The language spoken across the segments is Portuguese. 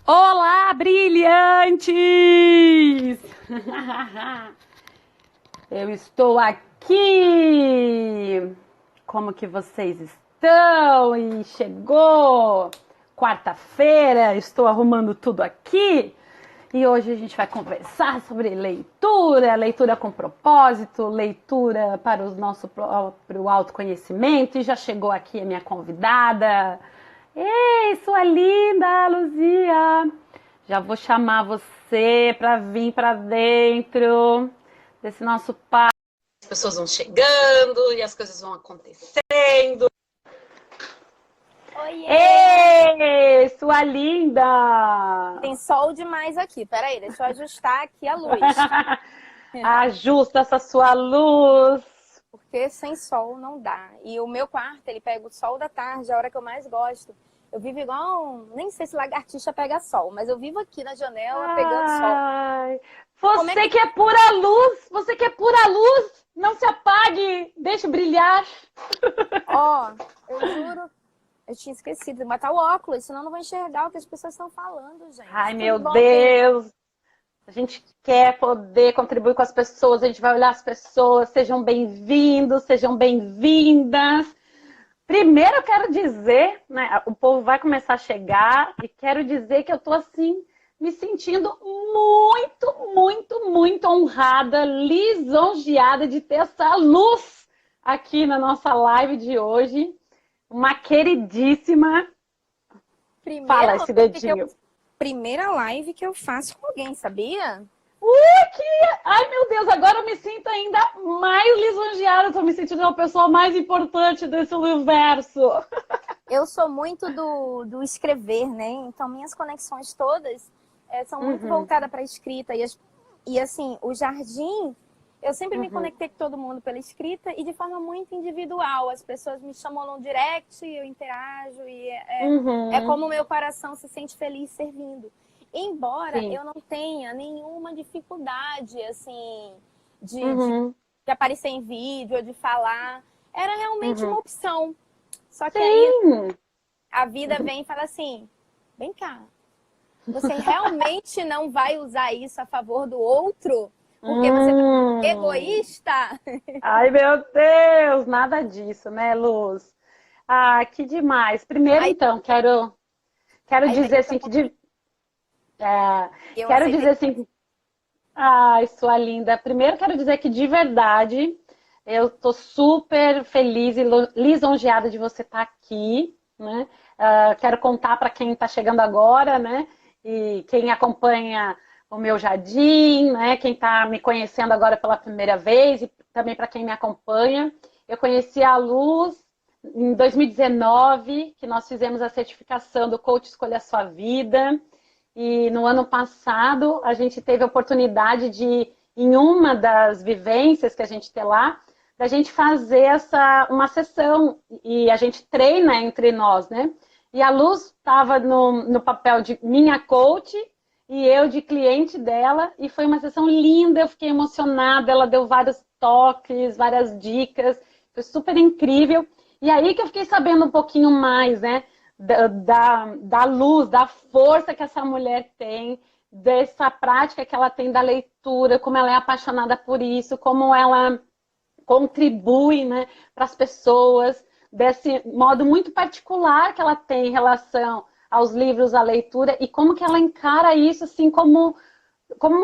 Olá, brilhantes! Eu estou aqui! Como que vocês estão? E chegou quarta-feira, estou arrumando tudo aqui. E hoje a gente vai conversar sobre leitura, leitura com propósito, leitura para o nosso próprio autoconhecimento. E já chegou aqui a minha convidada. Ei, sua linda Luzia! Já vou chamar você para vir para dentro desse nosso papo. As pessoas vão chegando e as coisas vão acontecendo. Oiê! Ei, sua linda! Tem sol demais aqui. Peraí, deixa eu ajustar aqui a luz. Ajusta essa sua luz. Porque sem sol não dá. E o meu quarto, ele pega o sol da tarde, a hora que eu mais gosto. Eu vivo igual, nem sei se lagartixa pega sol, mas eu vivo aqui na janela pegando sol. Você que é pura luz, você que é pura luz, não se apague, deixe brilhar. Ó, eu juro, eu tinha esquecido de botar o óculos, senão eu não vou enxergar o que as pessoas estão falando, gente. Ai, Tudo meu bom, Deus. A gente quer poder contribuir com as pessoas, a gente vai olhar as pessoas, sejam bem-vindos, sejam bem-vindas. Primeiro eu quero dizer, né, o povo vai começar a chegar e quero dizer que eu tô assim, me sentindo muito honrada, lisonjeada de ter essa luz aqui na nossa live de hoje. Uma queridíssima. Fala esse dedinho. Primeira live que eu faço com alguém, sabia? Ai, meu Deus, agora eu me sinto ainda mais lisonjeada. Estou me sentindo uma pessoa mais importante desse universo. Eu sou muito do escrever, né? Então, minhas conexões todas são muito voltadas para a escrita. E, assim, o jardim, eu sempre me conectei com todo mundo pela escrita e de forma muito individual. As pessoas me chamam no direct, eu interajo e é como o meu coração se sente feliz servindo. Embora eu não tenha nenhuma dificuldade, assim, de aparecer em vídeo ou de falar, era realmente uma opção. Só que aí a vida vem e fala assim, vem cá, você realmente não vai usar isso a favor do outro? Porque você é egoísta? Ai, meu Deus, nada disso, né, Luz? Ah, que demais. Primeiro, então, quero dizer assim que Eu quero aceitei. dizer assim, ai, sua linda. Primeiro quero dizer que de verdade eu tô super feliz e lisonjeada de você estar aqui, né? Quero contar para quem está chegando agora, né? E quem acompanha o meu jardim, né? Quem está me conhecendo agora pela primeira vez e também para quem me acompanha. Eu conheci a Luz em 2019, que nós fizemos a certificação do Coach Escolha a Sua Vida. E no ano passado, a gente teve a oportunidade de, em uma das vivências que a gente tem lá, da gente fazer uma sessão e a gente treina entre nós, né? E a Luz estava no papel de minha coach e eu de cliente dela e foi uma sessão linda, eu fiquei emocionada, ela deu vários toques, várias dicas, foi super incrível. E aí que eu fiquei sabendo um pouquinho mais, né? Da luz, da força que essa mulher tem, dessa prática que ela tem da leitura, como ela é apaixonada por isso, como ela contribui, né, para as pessoas, desse modo muito particular que ela tem em relação aos livros, à leitura, e como que ela encara isso assim como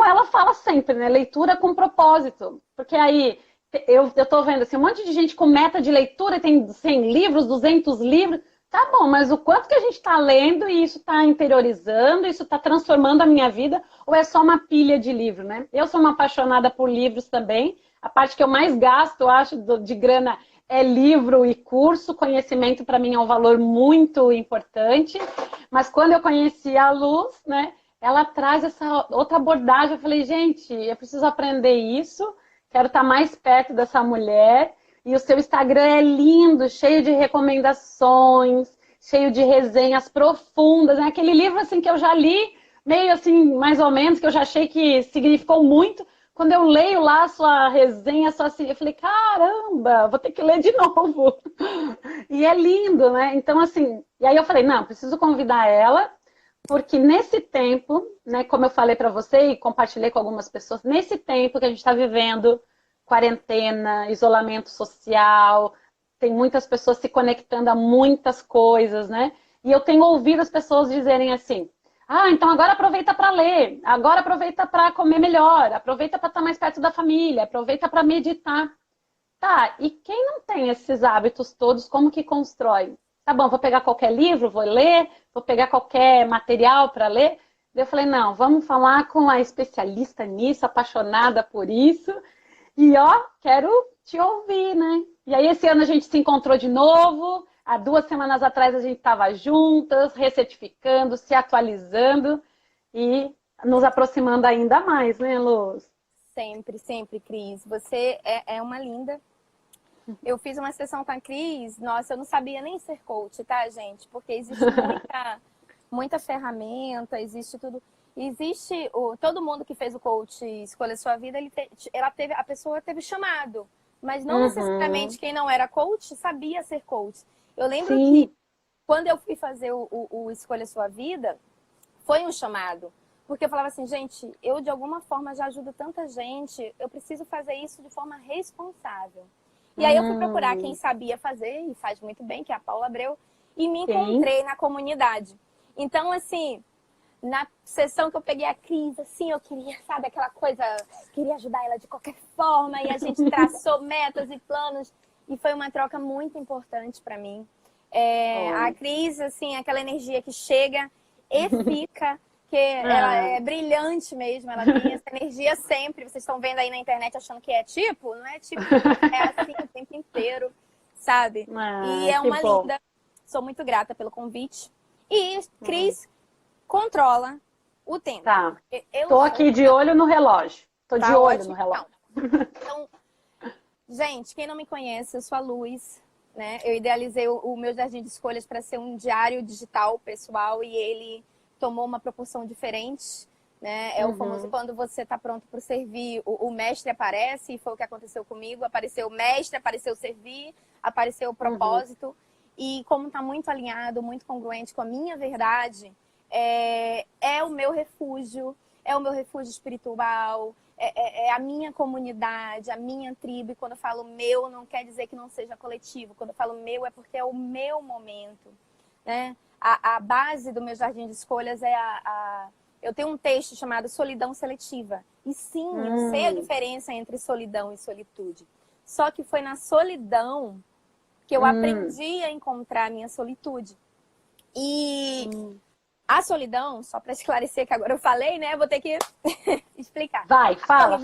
ela fala sempre, né? Leitura com propósito. Porque aí eu tô vendo assim, um monte de gente com meta de leitura, tem 100 livros, 200 livros. Tá bom, mas o quanto que a gente está lendo e isso está interiorizando, isso está transformando a minha vida, ou é só uma pilha de livro, né? Eu sou uma apaixonada por livros também. A parte que eu mais gasto, eu acho, de grana é livro e curso. Conhecimento, para mim, é um valor muito importante. Mas quando eu conheci a Luz, né, ela traz essa outra abordagem. Eu falei, gente, eu preciso aprender isso, quero estar mais perto dessa mulher. E o seu Instagram é lindo, cheio de recomendações, cheio de resenhas profundas. É aquele livro assim que eu já li, meio assim, mais ou menos, que eu já achei que significou muito. Quando eu leio lá a sua resenha, só assim, eu falei, caramba, vou ter que ler de novo. E é lindo, né? Então, assim, e aí eu falei, não, preciso convidar ela, Porque nesse tempo, né, como eu falei para você e compartilhei com algumas pessoas, nesse tempo que a gente está vivendo, quarentena, isolamento social, tem muitas pessoas se conectando a muitas coisas, né? E eu tenho ouvido as pessoas dizerem assim: ah, então agora aproveita para ler, agora aproveita para comer melhor, aproveita para estar mais perto da família, aproveita para meditar. Tá, e quem não tem esses hábitos todos, como que constrói? Tá bom, vou pegar qualquer livro, vou ler, vou pegar qualquer material para ler. Daí eu falei, não, vamos falar com a especialista nisso, apaixonada por isso. E ó, quero te ouvir, né? E aí esse ano a gente se encontrou de novo. Há 2 semanas atrás a gente estava juntas, recertificando, se atualizando e nos aproximando ainda mais, né, Luz? Sempre, sempre, Cris. Você é uma linda. Eu fiz uma sessão com a Cris, nossa, eu não sabia nem ser coach, tá, gente? Porque existe muita ferramenta, existe tudo. Existe todo mundo que fez o coach Escolha Sua Vida, a pessoa teve chamado, mas não necessariamente quem não era coach sabia ser coach. Eu lembro Sim. que quando eu fui fazer o Escolha Sua Vida, foi um chamado. Porque eu falava assim, gente, eu de alguma forma já ajudo tanta gente, eu preciso fazer isso de forma responsável. E aí eu fui procurar quem sabia fazer, e faz muito bem, que é a Paula Abreu, e me encontrei na comunidade. Então, assim, na sessão que eu peguei a Cris, assim, eu queria, sabe, aquela coisa, queria ajudar ela de qualquer forma, e a gente traçou metas e planos, e foi uma troca muito importante para mim. A Cris, assim, aquela energia que chega e fica, que ela é brilhante mesmo, ela tem essa energia sempre. Vocês estão vendo aí na internet achando que é tipo, não é tipo, é assim o tempo inteiro, sabe? E é uma linda. Sou muito grata pelo convite. E Cris controla o tempo. Tá. Tô aqui de olho no relógio. Tô de olho no relógio. Então, gente, quem não me conhece, eu sou a Luz, né? Eu idealizei o meu Jardim de Escolhas para ser um diário digital pessoal e ele tomou uma proporção diferente, né? É o famoso quando você está pronto para servir, o mestre aparece, e foi o que aconteceu comigo. Apareceu o mestre, apareceu o servir, apareceu o propósito. E como está muito alinhado, muito congruente com a minha verdade, é o meu refúgio, é o meu refúgio espiritual, é a minha comunidade, a minha tribo. E quando eu falo meu, não quer dizer que não seja coletivo. Quando eu falo meu, é porque é o meu momento, né? A base do meu jardim de escolhas é eu tenho um texto chamado Solidão Seletiva. E sim, eu sei a diferença entre solidão e solitude. Só que foi na solidão que eu aprendi a encontrar a minha solitude. E a solidão, só para esclarecer que agora eu falei, né? Vou ter que explicar. Vai, fala.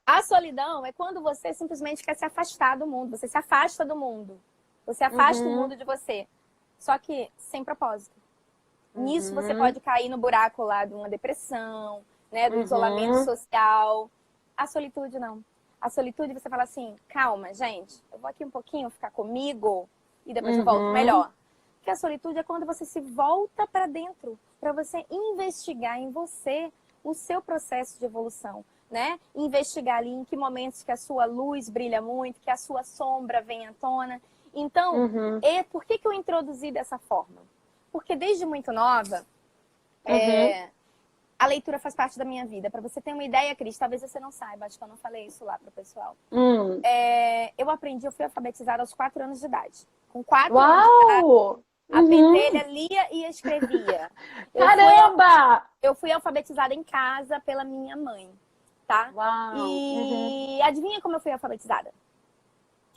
A solidão é quando você simplesmente quer se afastar do mundo. Você se afasta do mundo. Você afasta o mundo de você. Só que sem propósito. Nisso você pode cair no buraco lá de uma depressão, né? Do isolamento social. A solitude não. A solitude você fala assim, calma, gente, eu vou aqui um pouquinho ficar comigo e depois eu volto melhor. Porque a solitude é quando você se volta para dentro, para você investigar em você o seu processo de evolução, né? Investigar ali em que momentos que a sua luz brilha muito, que a sua sombra vem à tona. Então, por que eu introduzi dessa forma? Porque desde muito nova, a leitura faz parte da minha vida. Para você ter uma ideia, Cris, talvez você não saiba, acho que eu não falei isso lá pro pessoal. Eu fui alfabetizada aos 4 anos de idade. Com 4 anos de idade, a pentelha lia e escrevia. Caramba! Eu fui alfabetizada em casa pela minha mãe, tá? Uau! E adivinha como eu fui alfabetizada?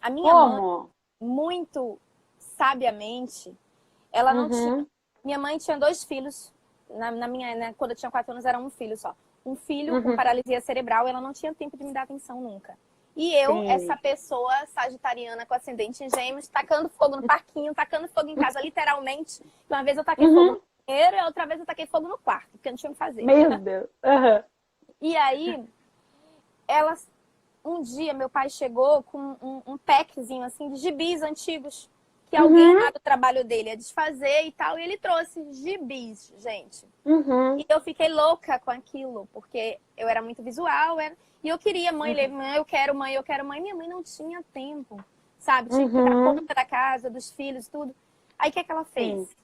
A minha mãe, muito sabiamente, ela não tinha... Minha mãe tinha 2 filhos. Quando eu tinha 4 anos, era um filho só. Um filho com paralisia cerebral, e ela não tinha tempo de me dar atenção nunca. E eu, essa pessoa sagitariana com ascendente em gêmeos, tacando fogo no parquinho, tacando fogo em casa, literalmente. Uma vez eu taquei fogo no banheiro, e outra vez eu taquei fogo no quarto, porque eu não tinha o que fazer. Meu Deus! E aí, um dia, meu pai chegou com um packzinho, assim, de gibis antigos, que alguém lá do trabalho dele ia desfazer e tal, e ele trouxe gibis, gente. E eu fiquei louca com aquilo, porque eu era muito visual, e eu queria, mãe, eu quero mãe. Minha mãe não tinha tempo, sabe? Tinha que dar conta da casa, dos filhos, tudo. Aí o que é que ela fez?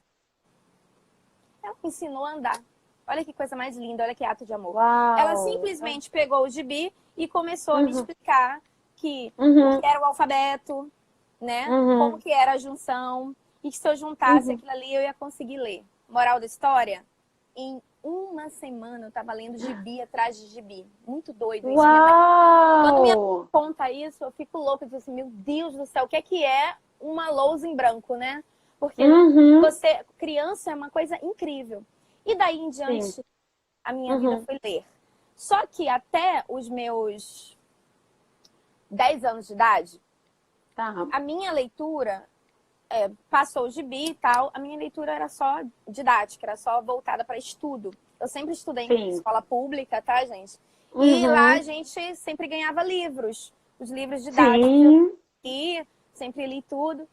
Ela me ensinou a andar. Olha que coisa mais linda, olha que ato de amor. Uau. Ela simplesmente pegou o gibi e começou a me explicar que o Uhum. que era o alfabeto, né? Como Uhum. que era a junção. E que se eu juntasse Uhum. aquilo ali, eu ia conseguir ler. Moral da história? Em uma semana eu tava lendo gibi atrás de gibi. Muito doido isso. Quando minha mãe Uau! conta isso, eu fico louca. Eu digo assim, meu Deus do céu, o que é uma lousa em branco, né? Porque Uhum. você, criança, é uma coisa incrível. E daí em Sim. diante, a minha vida Uhum. foi ler. Só que até os meus 10 anos de idade, Tá. a minha leitura, passou o gibi e tal, a minha leitura era só didática, era só voltada para estudo. Eu sempre estudei em Sim. escola pública, tá, gente? E lá a Uhum. gente sempre ganhava livros, os livros didáticos. Sim. E sempre li tudo.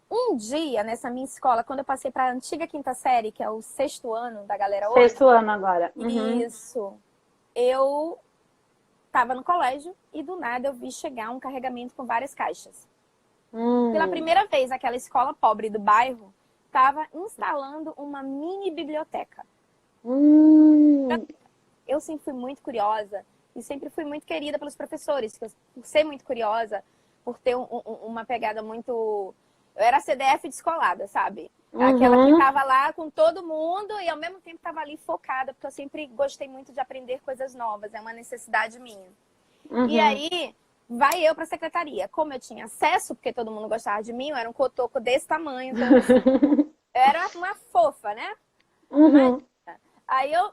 Um dia, nessa minha escola, quando eu passei para a antiga quinta série, que é o sexto ano da galera hoje, Sexto ano agora. Uhum. isso, eu estava no colégio e do nada eu vi chegar um carregamento com várias caixas. Pela Hum. primeira vez, aquela escola pobre do bairro estava instalando uma mini biblioteca. Hum. Eu sempre fui muito curiosa e sempre fui muito querida pelos professores, por ser muito curiosa, por ter uma pegada muito... Eu era CDF descolada, sabe? Aquela que Uhum. estava lá com todo mundo e ao mesmo tempo estava ali focada, porque eu sempre gostei muito de aprender coisas novas, é uma necessidade minha. E Uhum. aí, vai eu para a secretaria. Como eu tinha acesso, porque todo mundo gostava de mim, eu era um cotoco desse tamanho, então assim, eu era uma fofa, né? Imagina. Uhum. Aí eu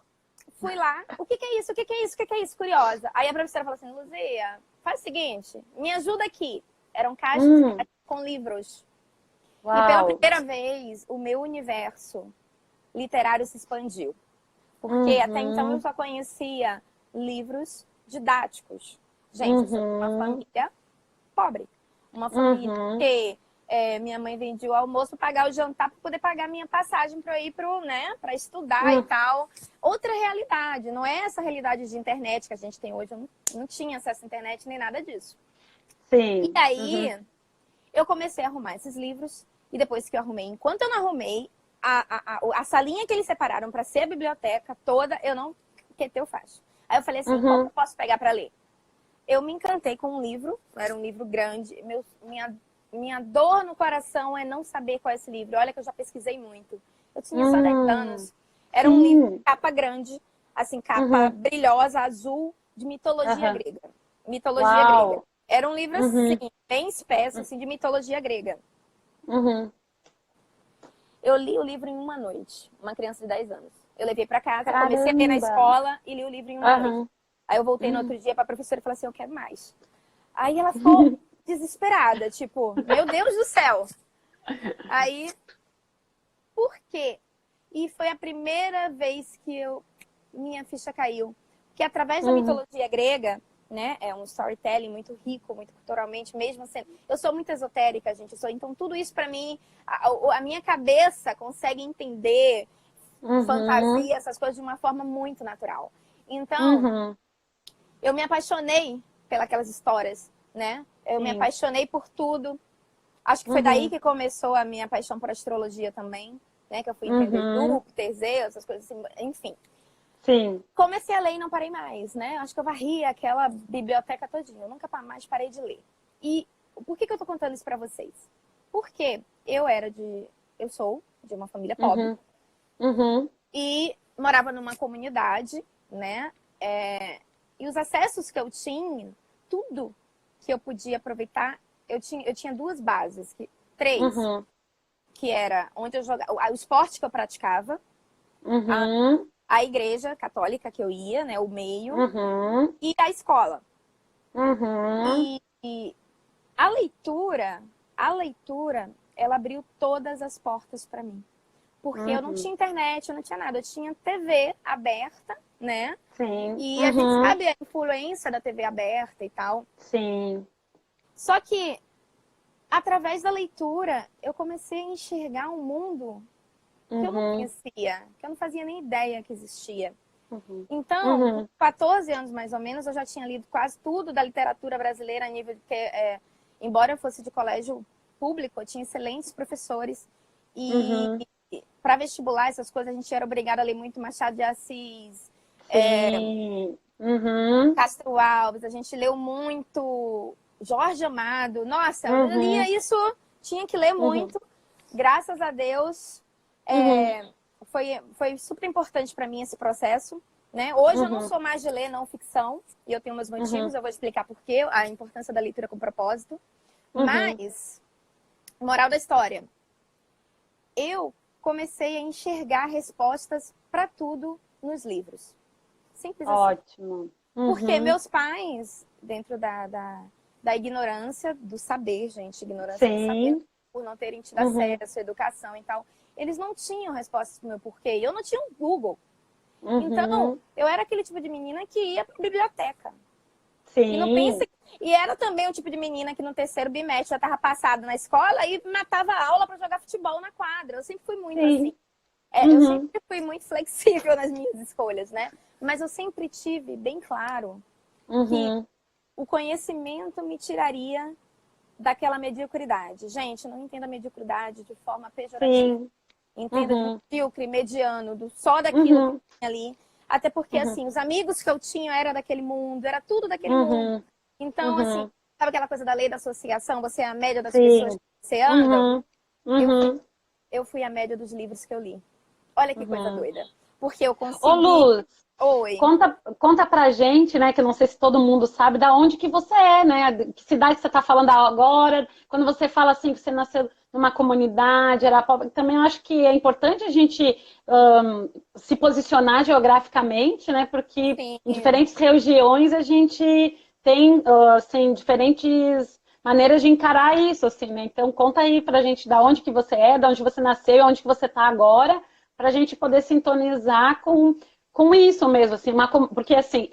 fui lá, o que é isso? O que é isso? O que é isso? Curiosa. Aí a professora falou assim, Luzia, faz o seguinte, me ajuda aqui. Eram caixas Hum. com livros. E pela Uau. primeira vez, o meu universo literário se expandiu. Porque até então eu Uhum. só conhecia livros didáticos. Gente, eu sou de uma Uhum. família pobre. Uma família Uhum. que minha mãe vendia o almoço para pagar o jantar para poder pagar minha passagem para eu ir para estudar e Uhum. tal. Outra realidade, não é essa realidade de internet que a gente tem hoje. Eu não tinha acesso à internet nem nada disso. E Sim. Uhum. aí eu comecei a arrumar esses livros e depois que eu arrumei, enquanto eu não arrumei, a salinha que eles separaram para ser a biblioteca toda, eu não... O que eu faço? Aí eu falei assim, qual que Uhum. eu posso pegar para ler? Eu me encantei com um livro, era um livro grande. Minha dor no coração é não saber qual é esse livro. Olha que eu já pesquisei muito. Eu tinha só 10 anos. Era um livro de Sim. capa grande, assim, capa Uhum. brilhosa, azul, de mitologia Aham. grega. Mitologia grega. Uau. Era um livro assim, Uhum. bem espesso, assim, de mitologia grega. Uhum. Eu li o livro em uma noite, uma criança de 10 anos. Eu levei para casa, comecei a ler na Caramba. escola e li o livro em uma noite. Aham. Aí eu voltei no Uhum. outro dia para a professora e falei assim, eu quero mais. Aí ela ficou desesperada, tipo, meu Deus do céu. Aí, por quê? E foi a primeira vez que minha ficha caiu. Que através da Uhum. mitologia grega, né, é um storytelling muito rico, muito culturalmente, mesmo sendo... Eu sou muito esotérica, gente. Então, tudo isso para mim, a minha cabeça consegue entender Uhum. fantasia, essas coisas de uma forma muito natural. Então, Uhum. eu me apaixonei pelas histórias, né? Eu me Sim. apaixonei por tudo. Acho que foi daí Uhum. que começou a minha paixão por astrologia também, né? Que eu fui entender Uhum. Júpiter, Zeus, essas coisas assim, enfim. Sim. Comecei a ler e não parei mais, né? Acho que eu varri aquela biblioteca todinha. Eu nunca mais parei de ler. E por que eu tô contando isso pra vocês? Porque eu sou de uma família pobre Uhum. Uhum. e morava numa comunidade, né? E os acessos que eu tinha, tudo que eu podia aproveitar, eu tinha duas bases, três, Uhum. que era onde eu jogava, o esporte que eu praticava, Uhum. a igreja católica que eu ia, né, o meio, Uhum. e a escola. Uhum. E a leitura, ela abriu todas as portas para mim. Porque eu não Uhum. tinha internet, eu não tinha nada, eu tinha TV aberta, né? Sim. E a gente Uhum. sabe a influência da TV aberta e tal. Sim. Só que, através da leitura, eu comecei a enxergar um mundo que eu não Uhum. conhecia, que eu não fazia nem ideia que existia. Uhum. Então, com Uhum. 14 anos mais ou menos, eu já tinha lido quase tudo da literatura brasileira a nível de que, embora eu fosse de colégio público, eu tinha excelentes professores. E Uhum. para vestibular, essas coisas, a gente era obrigada a ler muito Machado de Assis, Sim. Uhum. Castro Alves, a gente leu muito Jorge Amado. Nossa, eu Uhum. lia isso, tinha que ler Uhum. muito. Graças a Deus, Uhum. foi super importante para mim esse processo. Né? Hoje eu não Uhum. sou mais de ler não ficção, e eu tenho meus Uhum. motivos, eu vou explicar por quê, a importância da leitura com propósito. Uhum. Mas, moral da história, eu comecei a enxergar respostas para tudo nos livros. Simples assim. Ótimo. Porque Uhum. meus pais, dentro da ignorância, do saber, gente, ignorância do saber, Sim. por não terem tido Uhum. acesso à educação e tal, eles não tinham respostas para o meu porquê. Eu não tinha um Google. Então, Uhum. eu era aquele tipo de menina que ia para a biblioteca. E não Sim. pense. E era também o tipo de menina que no terceiro bimestre já estava passada na escola e matava a aula para jogar futebol na quadra. Eu sempre fui muito assim. Sim. Eu Uhum. sempre fui muito flexível nas minhas escolhas, né? Mas eu sempre tive bem claro que Uhum. o conhecimento me tiraria daquela mediocridade. Gente, não entenda a mediocridade de forma pejorativa. Sim. Entenda de Uhum. medíocre, mediano, só daquilo que Uhum. tinha ali. Até porque, Uhum. assim, os amigos que eu tinha era daquele mundo, era tudo daquele mundo. Uhum. Então, assim, Uhum. sabe aquela coisa da lei da associação? Você é a média das pessoas Sim. que você anda? Uhum. Eu fui, Uhum. eu fui a média dos livros que eu li. Olha que coisa Uhum. doida. Porque eu Ô, consegui. Luz, Oi. conta pra gente, né, que eu não sei se todo mundo sabe, da onde que você é, né? Que cidade você está falando agora, quando você fala assim que você nasceu numa comunidade, era pobre, também eu acho que é importante a gente se posicionar geograficamente, né? Porque em Sim, diferentes regiões a gente tem assim, diferentes maneiras de encarar isso, assim, né? Então conta aí pra gente da onde que você é, da onde você nasceu, onde que você está agora, para a gente poder sintonizar com isso mesmo, assim, porque assim,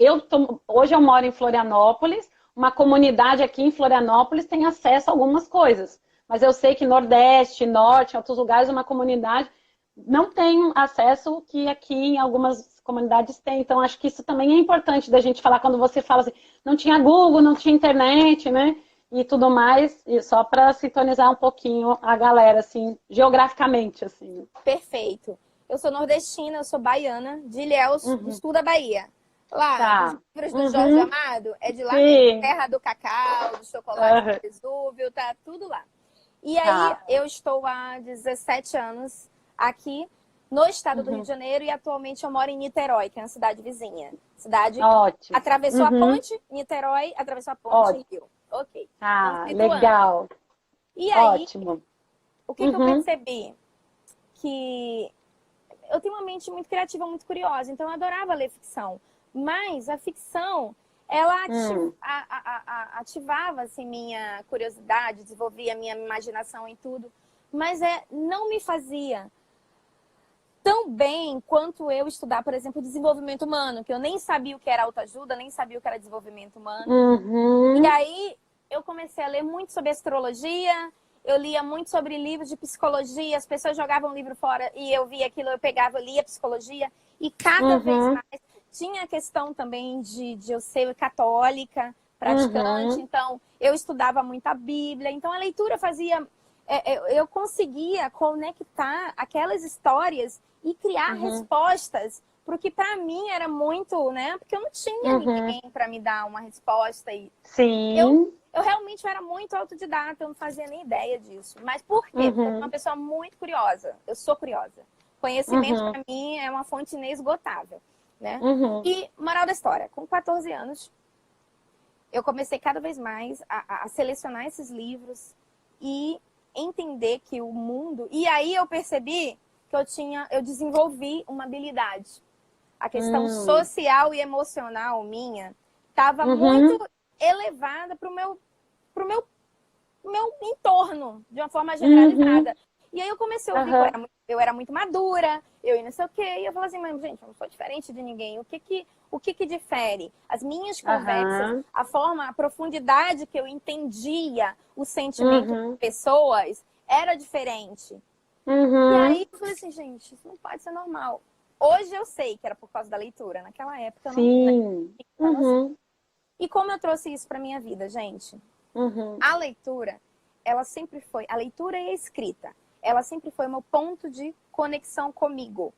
hoje eu moro em Florianópolis, uma comunidade aqui em Florianópolis tem acesso a algumas coisas, mas eu sei que Nordeste, Norte, em outros lugares, uma comunidade não tem acesso que aqui em algumas comunidades tem. Então, acho que isso também é importante da gente falar quando você fala assim, não tinha Google, não tinha internet, né? E tudo mais, e só para sintonizar um pouquinho a galera, assim, geograficamente, assim. perfeito. Eu sou nordestina, eu sou baiana, de Ilhéus, do Uhum. sul da Bahia. Lá, os Tá. livros do Jorge Uhum. Amado é de lá mesmo. Sim. Terra do cacau, do chocolate do Uhum. Vesúvio, tá tudo lá. E aí, Tá. eu estou há 17 anos aqui no estado do Rio de Uhum. Janeiro e atualmente eu moro em Niterói, que é uma cidade vizinha. Cidade Ótimo. atravessou a Uhum. ponte, Niterói, atravessou a ponte, Ótimo. Rio. Ok. Então, Tá, situando. legal. E aí, Ótimo. o que que eu Uhum. percebi? Que eu tenho uma mente muito criativa, muito curiosa, então eu adorava ler ficção. Mas a ficção, ela Hum. ativava assim, minha curiosidade, desenvolvia minha imaginação em tudo, mas não me fazia tão bem quanto eu estudar, por exemplo, desenvolvimento humano, que eu nem sabia o que era autoajuda, nem sabia o que era desenvolvimento humano. E Uhum. aí eu comecei a ler muito sobre astrologia, eu lia muito sobre livros de psicologia, as pessoas jogavam o livro fora e eu via aquilo, eu pegava, eu lia psicologia, e cada vez Uhum. mais tinha a questão também de eu ser católica, praticante, Uhum. então eu estudava muito a Bíblia, então a leitura fazia. Eu conseguia conectar aquelas histórias e criar Uhum. respostas para o que para mim era muito, né? Porque eu não tinha Uhum. ninguém para me dar uma resposta e eu, Sim. eu realmente era muito autodidata, eu não fazia nem ideia disso. Mas por quê? Porque eu sou uma Uhum. pessoa muito curiosa. Eu sou curiosa. Conhecimento, Uhum. para mim, é uma fonte inesgotável, né? Uhum. E, moral da história, com 14 anos, eu comecei cada vez mais a selecionar esses livros e entender que o mundo... E aí eu percebi que eu desenvolvi uma habilidade. A questão Uhum. social e emocional minha estava muito Uhum. elevada para o meu entorno, de uma forma Uhum. generalizada. E aí eu comecei a ouvir que Aham. eu era muito madura, eu e não sei o quê. E eu falei assim, mas, gente, eu não sou diferente de ninguém. O que que difere? As minhas conversas, Aham. a forma, a profundidade que eu entendia o sentimento das Uhum. pessoas era diferente. E Uhum. aí eu falei assim, gente, isso não pode ser normal. Hoje eu sei que era por causa da leitura. Naquela época eu não, né, Sim. tinha noção. Uhum. E como eu trouxe isso para minha vida, gente? Uhum. A leitura, ela sempre foi, a leitura e a escrita, ela sempre foi o meu ponto de conexão comigo.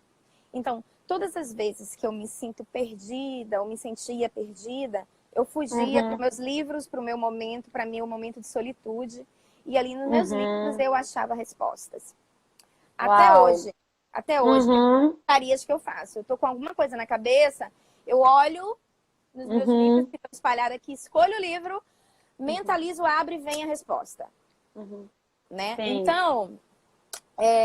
Então, todas as vezes que eu me sinto perdida, ou me sentia perdida, eu fugia para os meus livros, para o meu momento, para mim, o momento de solitude. E ali nos meus livros eu achava respostas. Uau. Até hoje, que eu faço. Eu tô com alguma coisa na cabeça, eu olho nos meus livros que estão espalhados aqui, escolho o livro, mentalizo, abro e vem a resposta. Né? Sim. Então...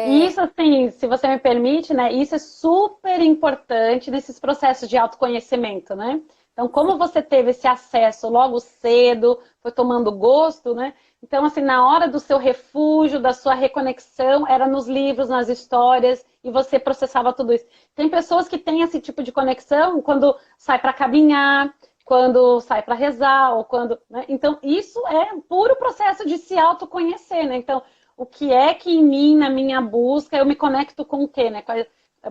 Isso, assim, se você me permite, né? Isso é super importante nesses processos de autoconhecimento, né? Então, como você teve esse acesso logo cedo, foi tomando gosto, né? Então, assim, na hora do seu refúgio, da sua reconexão, era nos livros, nas histórias, e você processava tudo isso. Tem pessoas que têm esse tipo de conexão quando sai para caminhar, quando sai para rezar, ou quando... né? Então, isso é um puro processo de se autoconhecer, né? Então, o que é que em mim, na minha busca, eu me conecto com o quê, né?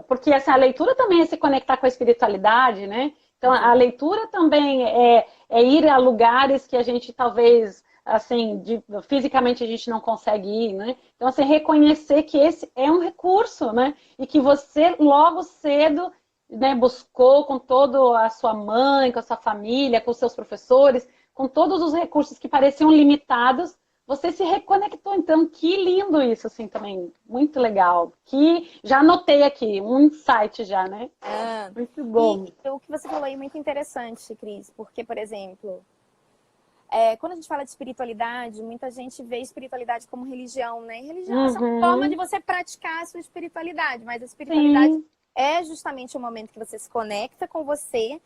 Porque assim, a leitura também é se conectar com a espiritualidade, né? Então, a leitura também é ir a lugares que a gente talvez, assim, fisicamente a gente não consegue ir, né? Então, assim, reconhecer que esse é um recurso, né? E que você, logo cedo, né, buscou com toda a sua mãe, com a sua família, com os seus professores, com todos os recursos que pareciam limitados, você se reconectou, então, que lindo isso, assim, também, muito legal. Que já anotei aqui, um insight já, né? Muito bom. E o que você falou aí é muito interessante, Cris, porque, por exemplo, quando a gente fala de espiritualidade, muita gente vê espiritualidade como religião, né? Religião é só uma forma de você praticar a sua espiritualidade, mas a espiritualidade é justamente o momento que você se conecta com você,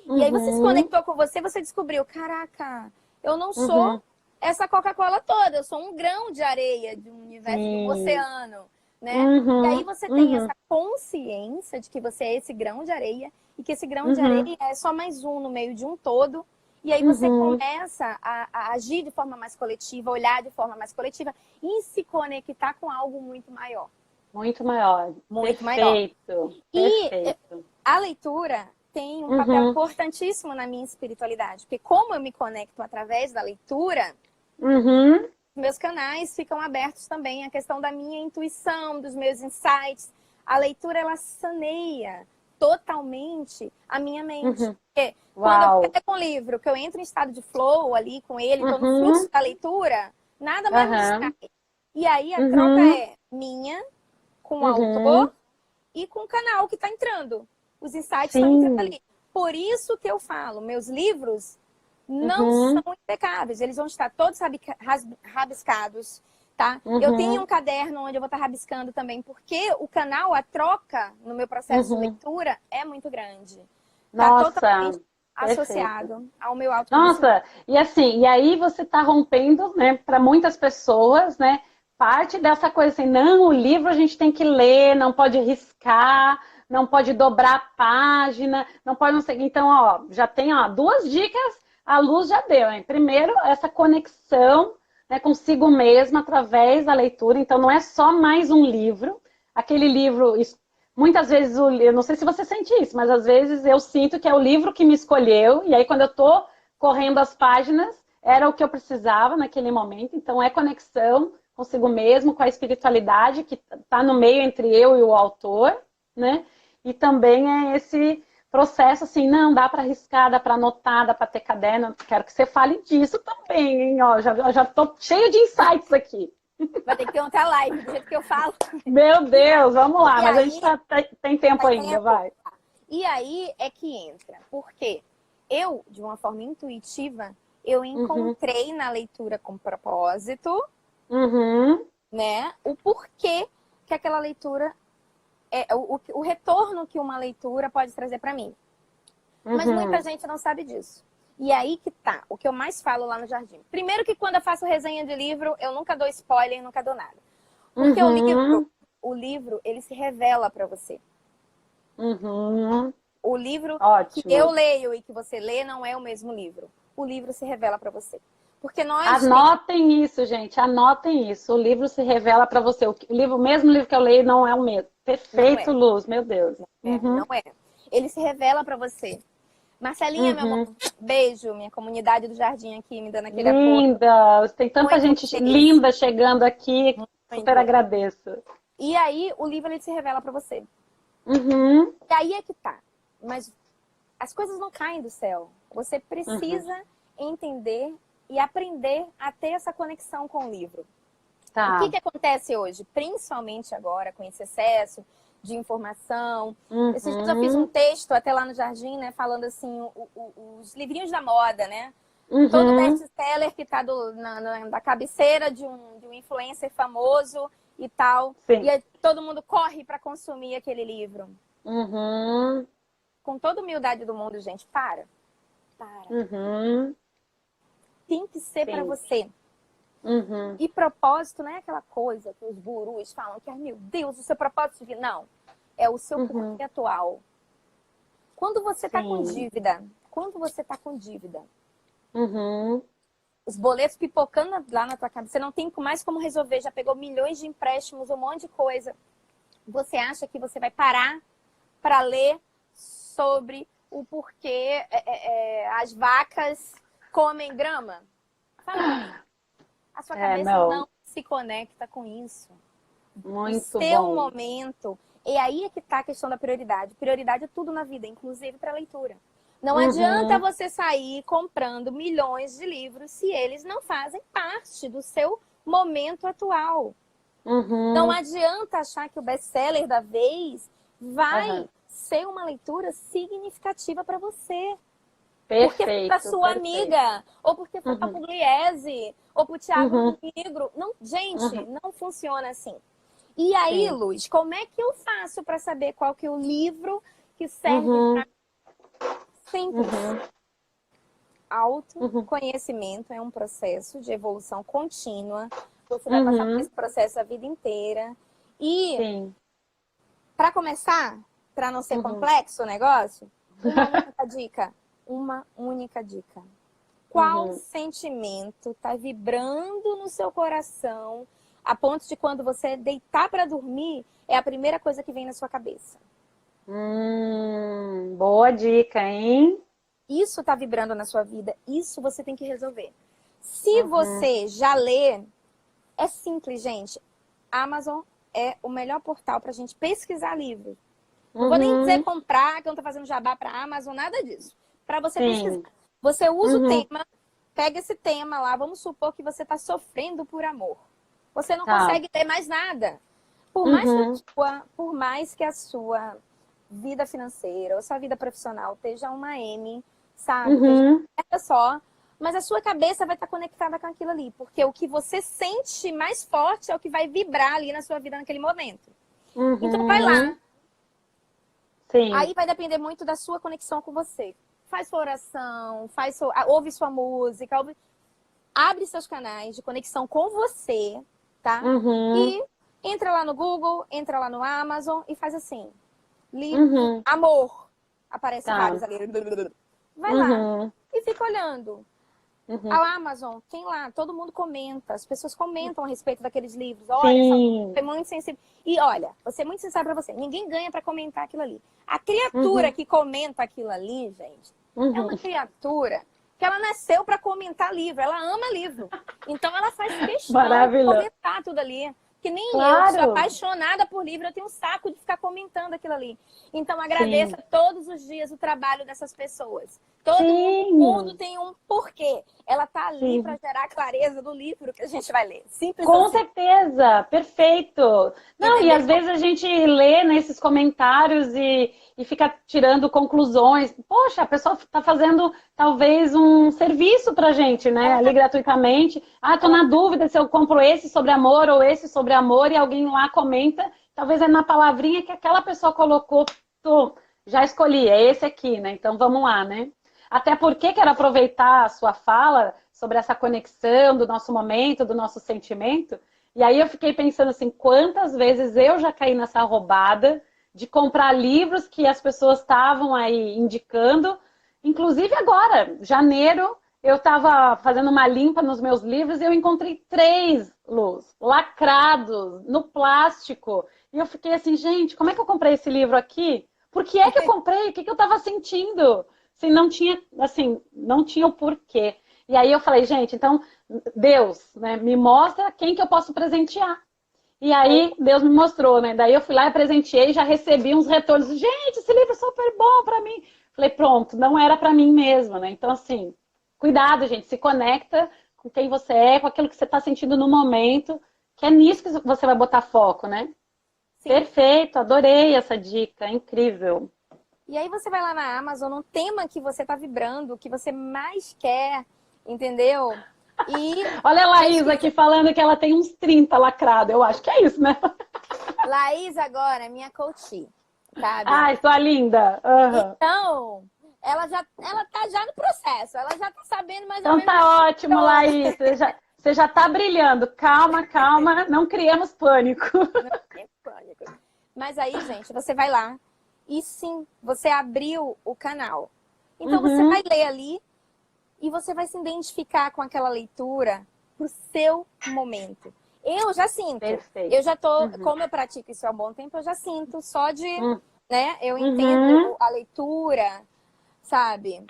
e aí você se conectou com você, você descobriu, caraca, eu não sou essa Coca-Cola toda, eu sou um grão de areia de um universo, de um oceano, né? E aí você tem essa consciência de que você é esse grão de areia e que esse grão de areia é só mais um no meio de um todo. E aí você começa a agir de forma mais coletiva, olhar de forma mais coletiva e se conectar com algo muito maior. Muito maior. Muito Perfeito. maior. Perfeito. E a leitura tem um papel importantíssimo na minha espiritualidade, porque como eu me conecto através da leitura, meus canais ficam abertos também à questão da minha intuição, dos meus insights. A leitura, ela saneia totalmente a minha mente. Porque quando eu pego um livro, que eu entro em estado de flow ali com ele, estou no fluxo da leitura, nada mais me distrai. E aí a troca é minha, com o autor e com o canal que está entrando. Os insights estão entrando ali. Por isso que eu falo, meus livros não são impecáveis. Eles vão estar todos rabiscados, tá? Eu tenho um caderno onde eu vou estar rabiscando também, porque o canal, a troca no meu processo de leitura é muito grande. Nossa, tá totalmente associado ao meu autoconhecimento. Nossa, e assim, e aí você está rompendo, né, para muitas pessoas, né, parte dessa coisa assim, não, o livro a gente tem que ler, não pode riscar, não pode dobrar a página, não pode não sei. Então, ó, já tem, ó, 2 dicas, a Luz já deu, hein? Primeiro, essa conexão, né, consigo mesma através da leitura. Então, não é só mais um livro. Aquele livro, muitas vezes, eu não sei se você sente isso, mas às vezes eu sinto que é o livro que me escolheu. E aí, quando eu tô correndo as páginas, era o que eu precisava naquele momento. Então, é conexão consigo mesmo, com a espiritualidade que está no meio entre eu e o autor, né? E também é esse processo assim, não, dá para riscar, dá para anotar, dá para ter caderno. Quero que você fale disso também, hein? Ó, já tô cheio de insights aqui. Vai ter que ter outra live, do jeito que eu falo. Meu Deus, vamos lá, mas a gente tem tempo ainda, vai. E aí é que entra, porque eu, de uma forma intuitiva, eu encontrei na leitura com propósito, né, o porquê que aquela leitura o retorno que uma leitura pode trazer para mim. Mas muita gente não sabe disso. E aí que tá, o que eu mais falo lá no Jardim. Primeiro que quando eu faço resenha de livro, eu nunca dou spoiler, nunca dou nada. Porque o livro, ele se revela para você. O livro que eu leio e que você lê não é o mesmo livro. O livro se revela para você. Porque nós... Anotem isso, gente, anotem isso. O livro se revela para você. O mesmo livro que eu leio não é o mesmo. Perfeito, Luz, meu Deus. Não é. Ele se revela para você. Marcelinha, meu amor, beijo. Minha comunidade do Jardim aqui, me dando aquele apoio. Linda! Tem tanta gente linda chegando aqui. super agradeço. E aí, o livro, ele se revela pra você. Uhum. E aí é que tá. Mas as coisas não caem do céu. Você precisa entender e aprender a ter essa conexão com o livro. Tá. O que acontece hoje? Principalmente agora, com esse excesso de informação. Esses dias eu fiz um texto até lá no Jardim, né? Falando assim, os livrinhos da moda, né? Todo best-seller que tá da cabeceira de um influencer famoso e tal. Sim. E aí, todo mundo corre para consumir aquele livro. Com toda a humildade do mundo, gente, para. Tem que ser para você. E propósito não é aquela coisa que os gurus falam que, ai meu Deus, o seu propósito de... Não, é o seu porquê atual. Quando você tá com dívida, os boletos pipocando lá na tua cabeça, você não tem mais como resolver, já pegou milhões de empréstimos, um monte de coisa. Você acha que você vai parar para ler sobre o porquê as vacas comem grama? Fala pra mim. A sua cabeça não se conecta com isso. Muito o seu bom. momento. E aí é que tá a questão da prioridade. Prioridade é tudo na vida, inclusive para leitura. Não adianta você sair comprando milhões de livros se eles não fazem parte do seu momento atual. Não adianta achar que o best-seller da vez vai ser uma leitura significativa para você. Porque foi para sua amiga, ou porque foi para a Pugliese, ou para o Thiago Negro. Não, gente, não funciona assim. E aí, Luz, como é que eu faço para saber qual que é o livro que serve para... Simples. Autoconhecimento é um processo de evolução contínua. Você vai passar por esse processo a vida inteira. E, para começar, para não ser complexo o negócio, uma única dica. Qual sentimento está vibrando no seu coração a ponto de quando você deitar para dormir, é a primeira coisa que vem na sua cabeça? Boa dica, hein? Isso está vibrando na sua vida, isso você tem que resolver. Se você já lê, é simples, gente. Amazon é o melhor portal para a gente pesquisar livros. Não vou nem dizer comprar, que eu não estou fazendo jabá para Amazon, nada disso. Para você pesquisar. Você usa o tema, pega esse tema lá, vamos supor que você está sofrendo por amor. Você não consegue ler mais nada. Por mais que a sua vida financeira ou sua vida profissional esteja uma M, sabe? Esteja só, mas a sua cabeça vai estar conectada com aquilo ali. Porque o que você sente mais forte é o que vai vibrar ali na sua vida naquele momento. Então vai lá. Aí vai depender muito da sua conexão com você. Faz sua oração, ouve sua música, abre seus canais de conexão com você, tá? E entra lá no Google, entra lá no Amazon e faz assim. Livro, amor. Aparece vários ali. Vai lá e fica olhando. A Amazon tem lá, todo mundo comenta, as pessoas comentam a respeito daqueles livros. Olha, é muito sensível. E olha, vou ser muito sincera pra você, ninguém ganha pra comentar aquilo ali. A criatura que comenta aquilo ali, gente, é uma criatura que ela nasceu pra comentar livro, ela ama livro. Então ela faz questão de comentar tudo ali. Que nem eu, que sou apaixonada por livro, eu tenho um saco de ficar comentando aquilo ali. Então agradeça todos os dias o trabalho dessas pessoas. Todo mundo tem um porquê. Ela tá ali para gerar clareza do livro que a gente vai ler. Simples Com assim. certeza, perfeito. Não, e às vezes a gente lê nesses comentários e fica tirando conclusões. Poxa, a pessoa está fazendo talvez um serviço pra gente, né? Ali gratuitamente. Ah, tô na dúvida se eu compro esse sobre amor ou esse sobre amor, e alguém lá comenta. Talvez é na palavrinha que aquela pessoa colocou, já escolhi, é esse aqui, né? Então vamos lá, né? Até porque quero aproveitar a sua fala sobre essa conexão do nosso momento, do nosso sentimento. E aí eu fiquei pensando assim, quantas vezes eu já caí nessa roubada de comprar livros que as pessoas estavam aí indicando. Inclusive agora, janeiro, eu estava fazendo uma limpa nos meus livros e eu encontrei 3, Luz, lacrados, no plástico. E eu fiquei assim, gente, como é que eu comprei esse livro aqui? Por que é que eu comprei? O que eu estava sentindo? Assim, não tinha o porquê. E aí eu falei, gente, então, Deus, né, me mostra quem que eu posso presentear. E aí Deus me mostrou, né? Daí eu fui lá e presenteei e já recebi uns retornos. Gente, esse livro é super bom para mim. Falei, pronto, não era para mim mesmo, né? Então, assim, cuidado, gente, se conecta com quem você é, com aquilo que você está sentindo no momento, que é nisso que você vai botar foco, né? Sim. Perfeito, adorei essa dica, incrível. E aí você vai lá na Amazon, um tema que você tá vibrando, que você mais quer, entendeu? E olha a Laís pesquisa. aqui falando que ela tem uns 30 lacrado. Eu acho que é isso, né? Laís agora é minha coach, sabe? Ai, sua linda. Uhum. Então, ela tá já no processo, ela já tá sabendo mais ou Então menos. tá ótimo, Laís. Você já tá brilhando. Calma, calma. Não criemos pânico. Não tem pânico. Mas aí, gente, você vai lá e sim, você abriu o canal. Então você vai ler ali e você vai se identificar com aquela leitura pro seu momento. Eu já sinto. Perfeito. Eu já tô, como eu pratico isso há um bom tempo, eu já sinto só de, né? Eu entendo a leitura, sabe?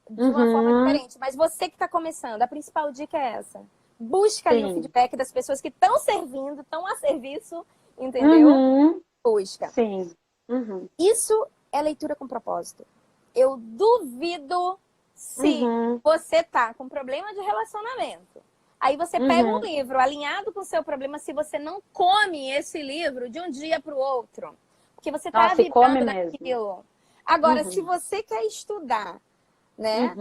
De uma forma diferente. Mas você que está começando, a principal dica é essa. Busca ali o feedback das pessoas que estão servindo, estão a serviço, entendeu? Busca. Sim. Isso é leitura com propósito. Eu duvido se você tá com problema de relacionamento. Aí você pega um livro alinhado com o seu problema, se você não come esse livro de um dia para o outro. Porque você tá vibrando naquilo. Agora, se você quer estudar, né?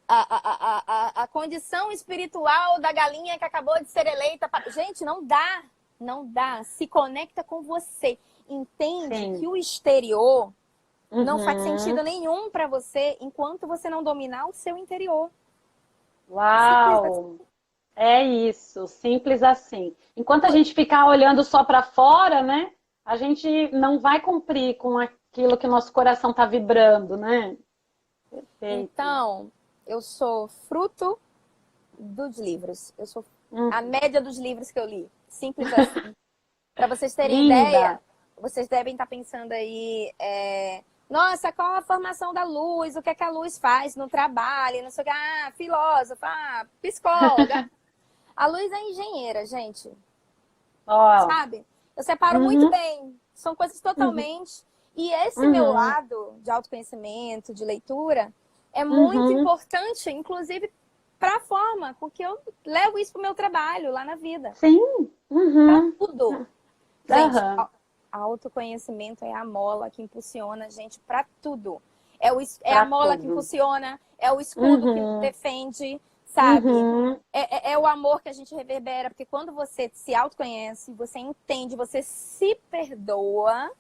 A condição espiritual da galinha que acabou de ser eleita. Gente, não dá. Não dá. Se conecta com você. Entende que o exterior não faz sentido nenhum para você enquanto você não dominar o seu interior. Uau! É isso, simples assim. Enquanto a gente ficar olhando só para fora, né? A gente não vai cumprir com aquilo que o nosso coração está vibrando, né? Perfeito. Então, eu sou fruto dos livros. Eu sou a média dos livros que eu li. Simples assim. Para vocês terem ideia, vocês devem estar pensando aí, nossa, qual a formação da Luz? O que é que a Luz faz no trabalho? Não sei o que, filósofa, psicóloga. A Luz é engenheira, gente. Sabe? Eu separo muito bem. São coisas totalmente... E esse meu lado de autoconhecimento, de leitura, é muito importante, inclusive, para a forma com que eu levo isso para o meu trabalho lá na vida. Sim. Para tudo. Gente, autoconhecimento é a mola que impulsiona a gente para tudo. É a mola que impulsiona, é o escudo que nos defende, sabe? É o amor que a gente reverbera, porque quando você se autoconhece, você entende, você se perdoa,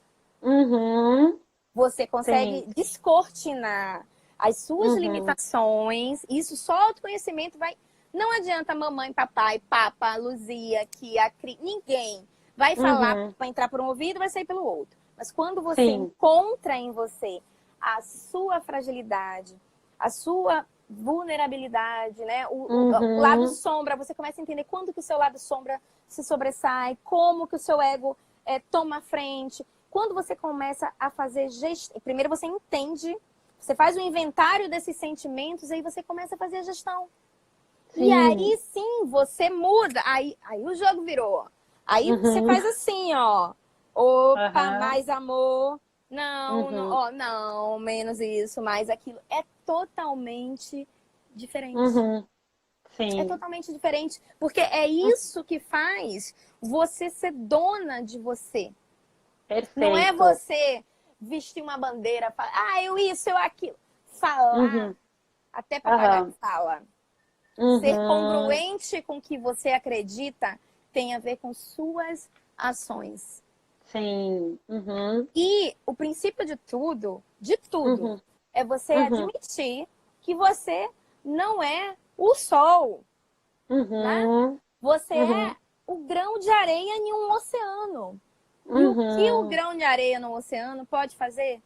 você consegue descortinar as suas limitações. Isso só autoconhecimento vai... Não adianta mamãe, papai, papa, Luzia, Kia, ninguém vai falar, vai entrar por um ouvido e vai sair pelo outro. Mas quando você encontra em você a sua fragilidade, a sua vulnerabilidade, né? O lado sombra, você começa a entender quando que o seu lado sombra se sobressai, como que o seu ego toma a frente. Quando você começa a fazer gestão, primeiro você entende, você faz o inventário desses sentimentos, aí você começa a fazer a gestão. E aí sim, você muda, aí o jogo virou. Aí você faz assim, ó. Opa, mais amor. Não, não, menos isso, mais aquilo. É totalmente diferente. É totalmente diferente. Porque é isso que faz você ser dona de você. Perfeito. Não é você vestir uma bandeira, falar, eu isso, eu aquilo. Falar, até papagaio fala. Ser congruente com o que você acredita tem a ver com suas ações. Sim. E o princípio de tudo, é você admitir que você não é o sol. Né? Você é o grão de areia em um oceano. E o que o grão de areia no oceano pode fazer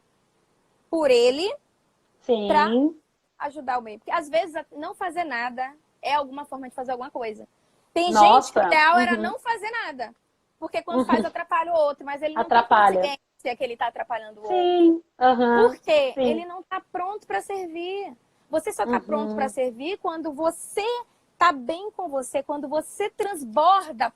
por ele para ajudar o meio? Porque às vezes não fazer nada é alguma forma de fazer alguma coisa. Tem gente que o ideal era não fazer nada. Porque quando faz atrapalha o outro, mas ele não tem consciência que ele está atrapalhando o outro. Por quê? Ele não está pronto para servir. Você só está pronto para servir quando você está bem com você, quando você transborda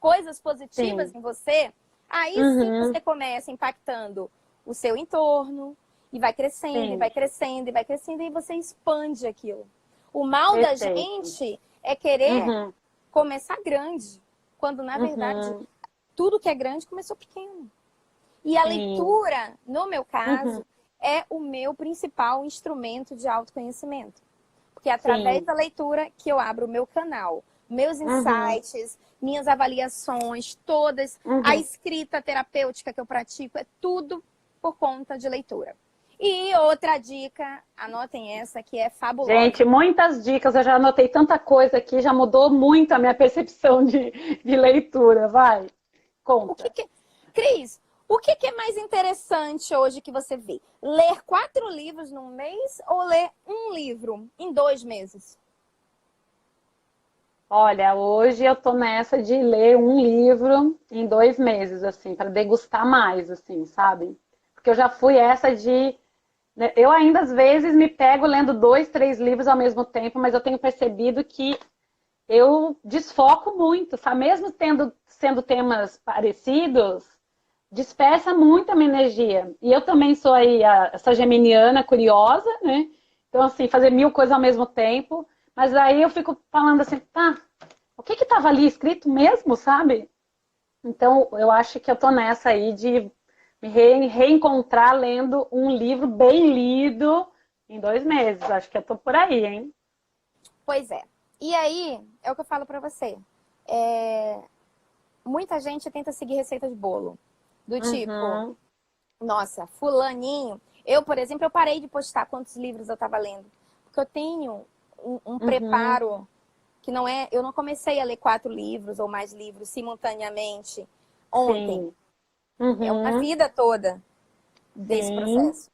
coisas positivas Sim. em você, aí sim você começa impactando o seu entorno, e vai crescendo, e Sim. vai crescendo, e vai crescendo, e você expande aquilo. O mal da Perfeito. gente é querer Uhum. começar grande, quando na verdade Uhum. tudo que é grande começou pequeno. E a Sim. leitura, no meu Uhum. caso, é o meu principal instrumento de autoconhecimento. Porque é através Sim. da leitura que eu abro o meu canal, meus Uhum. insights, minhas avaliações, todas, a Uhum. escrita terapêutica que eu pratico, é tudo por conta de leitura. E outra dica, anotem essa que é fabulosa. Gente, muitas dicas, eu já anotei tanta coisa aqui, já mudou muito a minha percepção de leitura. Vai, O que conta. que... Cris, o que é mais interessante hoje que você vê? Ler 4 livros num mês ou ler um livro em 2 meses? Olha, hoje eu tô nessa de ler um livro em 2 meses, assim, para degustar mais, assim, sabe? Porque eu já fui essa de, né, eu ainda às vezes me pego lendo 2, 3 livros ao mesmo tempo, mas eu tenho percebido que eu desfoco muito, sabe? Mesmo sendo temas parecidos, dispersa muito a minha energia. E eu também sou aí essa geminiana curiosa, né? Então, assim, fazer 1000 coisas ao mesmo tempo. Mas aí eu fico falando assim, tá, o que estava ali escrito mesmo, sabe? Então, eu acho que eu tô nessa aí de me reencontrar lendo um livro bem lido em 2 meses. Acho que eu tô por aí, hein? Pois é. E aí, é o que eu falo pra você. É... Muita gente tenta seguir receita de bolo. Do tipo, Uhum, nossa, fulaninho. Eu, por exemplo, eu parei de postar quantos livros eu estava lendo. Porque eu tenho um uhum, preparo que não é... Eu não comecei a ler 4 livros ou mais livros simultaneamente ontem. sim, É uma uhum, vida toda desse sim, processo.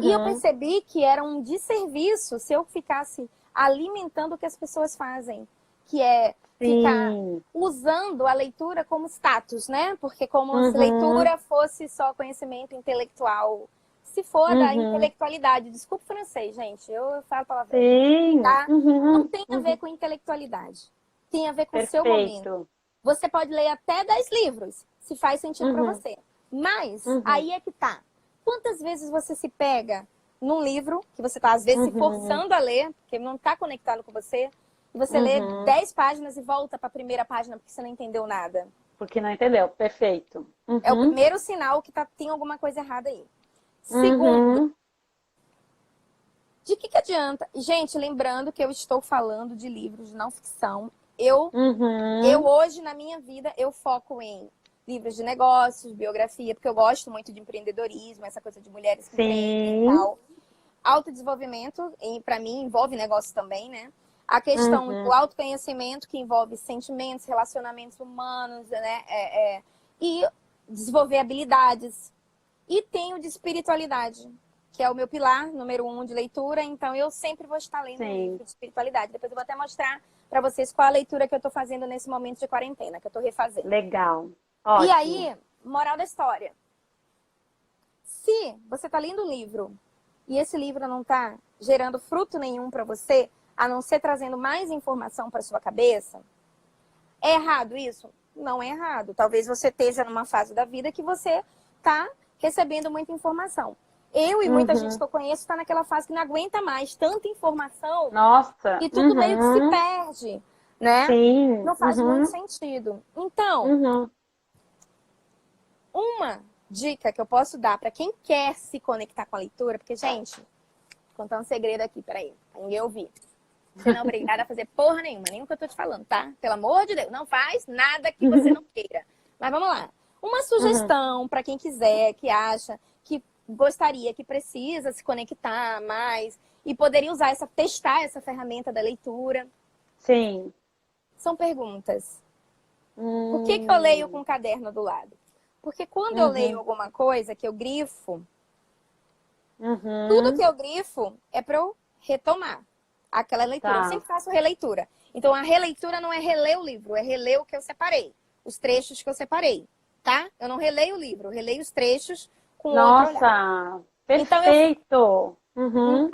E eu uhum, percebi que era um desserviço se eu ficasse alimentando o que as pessoas fazem, que é ficar sim, usando a leitura como status, né? Porque como se uhum, leitura fosse só conhecimento intelectual. Se for da uhum, intelectualidade, desculpa o francês, gente, eu falo palavrão, sim, tá? Não uhum, tem a ver uhum, com intelectualidade. Tem a ver com o seu momento. perfeito, Você pode ler até 10 livros, se faz sentido para uhum, você. Mas uhum, aí é que tá. Quantas vezes você se pega num livro que você está às vezes se uhum, forçando a ler, porque não está conectado com você, e você lê uhum, 10 páginas e volta para a primeira página porque você não entendeu nada. porque não entendeu, perfeito, É o uhum, primeiro sinal que tem alguma coisa errada aí. Segundo, uhum, de que adianta? Gente, lembrando que eu estou falando de livros de não ficção. Eu uhum, hoje, na minha vida, eu foco em livros de negócios, biografia, porque eu gosto muito de empreendedorismo, essa coisa de mulheres que empreendem e sim, tal. Autodesenvolvimento, e para mim envolve negócio também, né? A questão do uhum, autoconhecimento, que envolve sentimentos, relacionamentos humanos, né? E desenvolver habilidades. E tem o de espiritualidade, que é o meu pilar número 1 de leitura, então eu sempre vou estar lendo um sim, livro de espiritualidade. Depois eu vou até mostrar para vocês qual a leitura que eu estou fazendo nesse momento de quarentena, que eu estou refazendo. legal, E ótimo, aí, moral da história. Se você está lendo um livro e esse livro não está gerando fruto nenhum para você, a não ser trazendo mais informação para sua cabeça, é errado isso? Não é errado. Talvez você esteja numa fase da vida que você está recebendo muita informação. Eu e muita gente uhum, que eu conheço está naquela fase que não aguenta mais tanta informação nossa, e tudo meio que se uhum, perde, né? sim, Não faz muito uhum, sentido. Então, uhum, uma dica que eu posso dar para quem quer se conectar com a leitura, porque, gente, vou contar um segredo aqui, peraí, pra ninguém ouvir. Você não é obrigada a fazer porra nenhuma, nem o que eu tô te falando, tá? Pelo amor de Deus, não faz nada que você não queira. Mas vamos lá. Uma uhum, sugestão para quem quiser, que acha que gostaria, que precisa se conectar mais e poderia usar testar essa ferramenta da leitura, sim, são perguntas. Por que eu leio com hum, o caderno do lado? Porque quando eu leio uhum, alguma coisa que eu grifo, tudo que uhum, eu grifo é para eu retomar aquela leitura. Eu tá, sempre faço releitura. Então, a releitura não é reler o livro, é reler o que eu separei, os trechos que eu separei, tá? Eu não releio o livro, eu releio os trechos com outro olhar. nossa, Então, perfeito, uhum,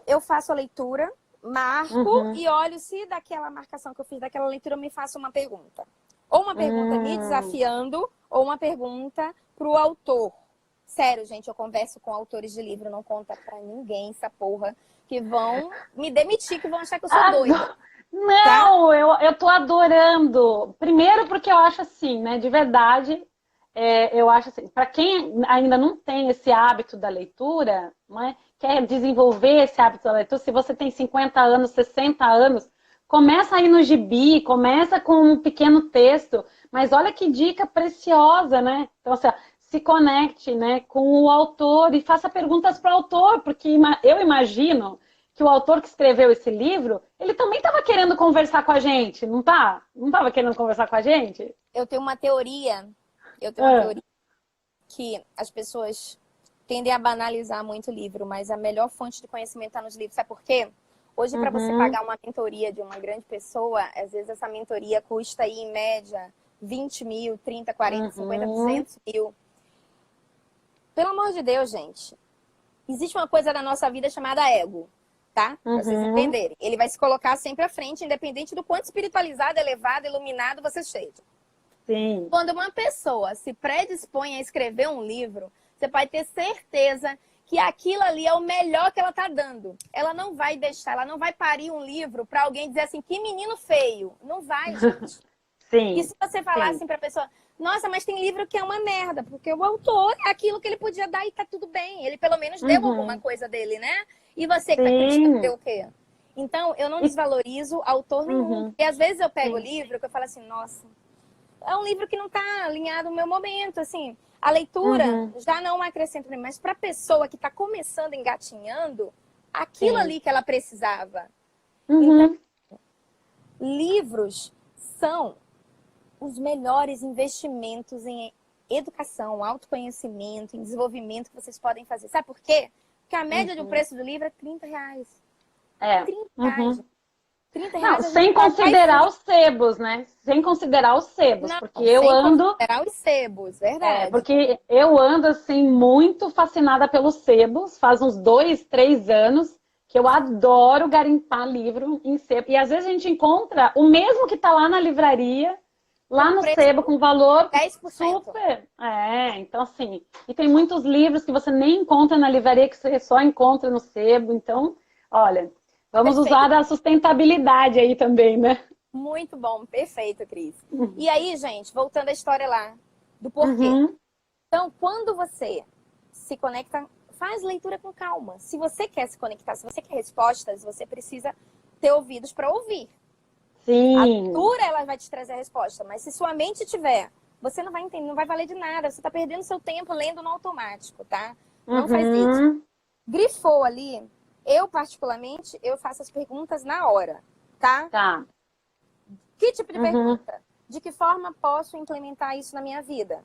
eu faço a leitura, marco uhum, e olho se daquela marcação que eu fiz daquela leitura me faça uma pergunta. Ou uma pergunta me desafiando, ou uma pergunta para o autor. Sério, gente, eu converso com autores de livro, não conta pra ninguém essa porra, que vão me demitir, que vão achar que eu sou doida. Tá? Não, eu tô adorando. Primeiro porque eu acho assim, né, de verdade, eu acho assim, para quem ainda não tem esse hábito da leitura, né, quer desenvolver esse hábito da leitura, se você tem 50 anos, 60 anos, começa aí no gibi, começa com um pequeno texto, mas olha que dica preciosa, né? Então, assim, ó, se conecte, né, com o autor e faça perguntas para o autor, porque eu imagino que o autor que escreveu esse livro, ele também estava querendo conversar com a gente, não tá? Não estava querendo conversar com a gente? Eu tenho uma teoria, que as pessoas tendem a banalizar muito o livro, mas a melhor fonte de conhecimento está nos livros. Sabe por quê? Hoje, para você pagar uma mentoria de uma grande pessoa, às vezes essa mentoria custa aí, em média, 20 mil, 30, 40, 50, 200 mil. Pelo amor de Deus, gente. Existe uma coisa na nossa vida chamada ego, tá? Pra vocês entenderem. Ele vai se colocar sempre à frente, independente do quanto espiritualizado, elevado, iluminado você seja. Sim. Quando uma pessoa se predispõe a escrever um livro, você pode ter certeza que aquilo ali é o melhor que ela tá dando. Ela não vai deixar, ela não vai parir um livro para alguém dizer assim, que menino feio. Não vai, gente. Sim. E se você falar assim pra pessoa, nossa, mas tem livro que é uma merda, porque o autor é aquilo que ele podia dar e tá tudo bem. Ele pelo menos deu alguma coisa dele, né? E você que tá criticando deu o quê? Então, eu não desvalorizo autor nenhum. E às vezes eu pego o livro que eu falo assim, nossa, é um livro que não tá alinhado no meu momento, assim. A leitura já não acrescenta, mas pra pessoa que tá começando, engatinhando, aquilo ali que ela precisava. Então, livros são os melhores investimentos em educação, autoconhecimento, em desenvolvimento que vocês podem fazer. Sabe por quê? Porque a média do preço do livro é R$30. R$30. R$30 Não, sem considerar os sebos, né? Sem considerar os sebos, não, porque eu ando... Sem considerar os sebos, verdade. Porque eu ando, assim, muito fascinada pelos sebos, faz uns 2, 3 anos que eu adoro garimpar livro em sebo. E às vezes a gente encontra o mesmo que está lá na livraria, lá no sebo, com valor 10%. super. Então assim, e tem muitos livros que você nem encontra na livraria, que você só encontra no sebo. Então, olha, vamos usar a sustentabilidade aí também, né? Muito bom, perfeito, Cris. E aí, gente, voltando à história lá, do porquê. Então, quando você se conecta, faz leitura com calma. Se você quer se conectar, se você quer respostas, você precisa ter ouvidos para ouvir. Sim. A leitura, ela vai te trazer a resposta, mas se sua mente tiver, você não vai entender, não vai valer de nada. Você está perdendo seu tempo lendo no automático, tá? Não faz isso. Grifou ali, eu particularmente, eu faço as perguntas na hora, tá? Tá. Que tipo de pergunta? De que forma posso implementar isso na minha vida?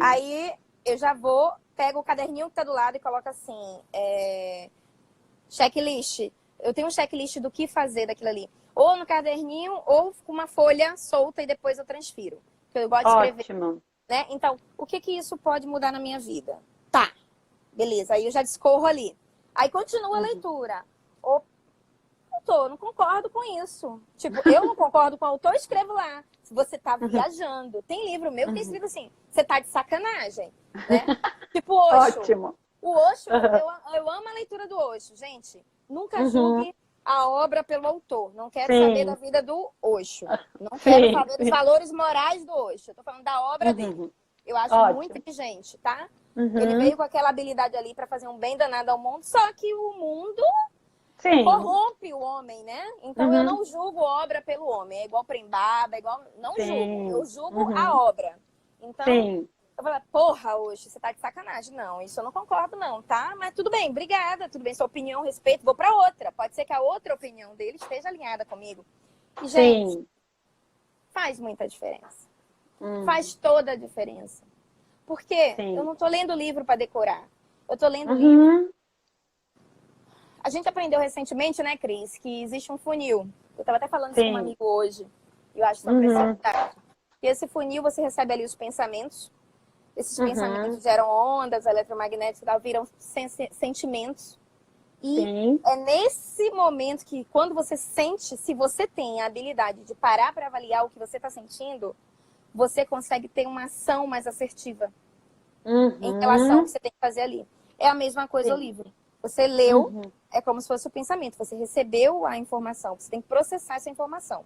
Aí eu já vou, pego o caderninho que tá do lado e coloco assim, checklist. Eu tenho um checklist do que fazer daquilo ali. Ou no caderninho, ou com uma folha solta e depois eu transfiro. Porque eu gosto de escrever. Ótimo. Né? Então, o que isso pode mudar na minha vida? Tá, beleza. Aí eu já discorro ali. Aí continua a leitura. Não concordo com isso. Tipo, eu não concordo com o autor, eu escrevo lá. Se você tá viajando. Tem livro meu que tem escrito assim, você tá de sacanagem, né? Tipo, Osho. Ótimo. O Osho, eu amo a leitura do Osho. Gente, nunca julgue a obra pelo autor. Não quero saber da vida do Osho. Não quero saber dos valores morais do Osho. Eu tô falando da obra dele. Eu acho muito inteligente, tá? Ele veio com aquela habilidade ali para fazer um bem danado ao mundo, só que o mundo corrompe o homem, né? Então eu não julgo obra pelo homem. É igual Prembaba, é igual... Não julgo. Eu julgo a obra. Então, eu falo, porra, hoje você tá de sacanagem. Não, isso eu não concordo não, tá? Mas tudo bem, obrigada. Tudo bem, sua opinião, respeito. Vou pra outra. Pode ser que a outra opinião dele esteja alinhada comigo. E, gente, faz muita diferença. Faz toda a diferença. Porque eu não tô lendo livro para decorar. Eu tô lendo livro. A gente aprendeu recentemente, né, Cris, que existe um funil. Eu tava até falando isso com um amigo hoje. E eu acho isso uma preciosidade. E esse funil, você recebe ali os pensamentos. Esses pensamentos geram ondas eletromagnéticas, viram sentimentos. E Sim. é nesse momento que, quando você sente, se você tem a habilidade de parar para avaliar o que você está sentindo, você consegue ter uma ação mais assertiva em relação ao que Uhum. você tem que fazer ali. É a mesma coisa o Sim. livro. Você leu, Uhum. é como se fosse o pensamento. Você recebeu a informação, você tem que processar essa informação.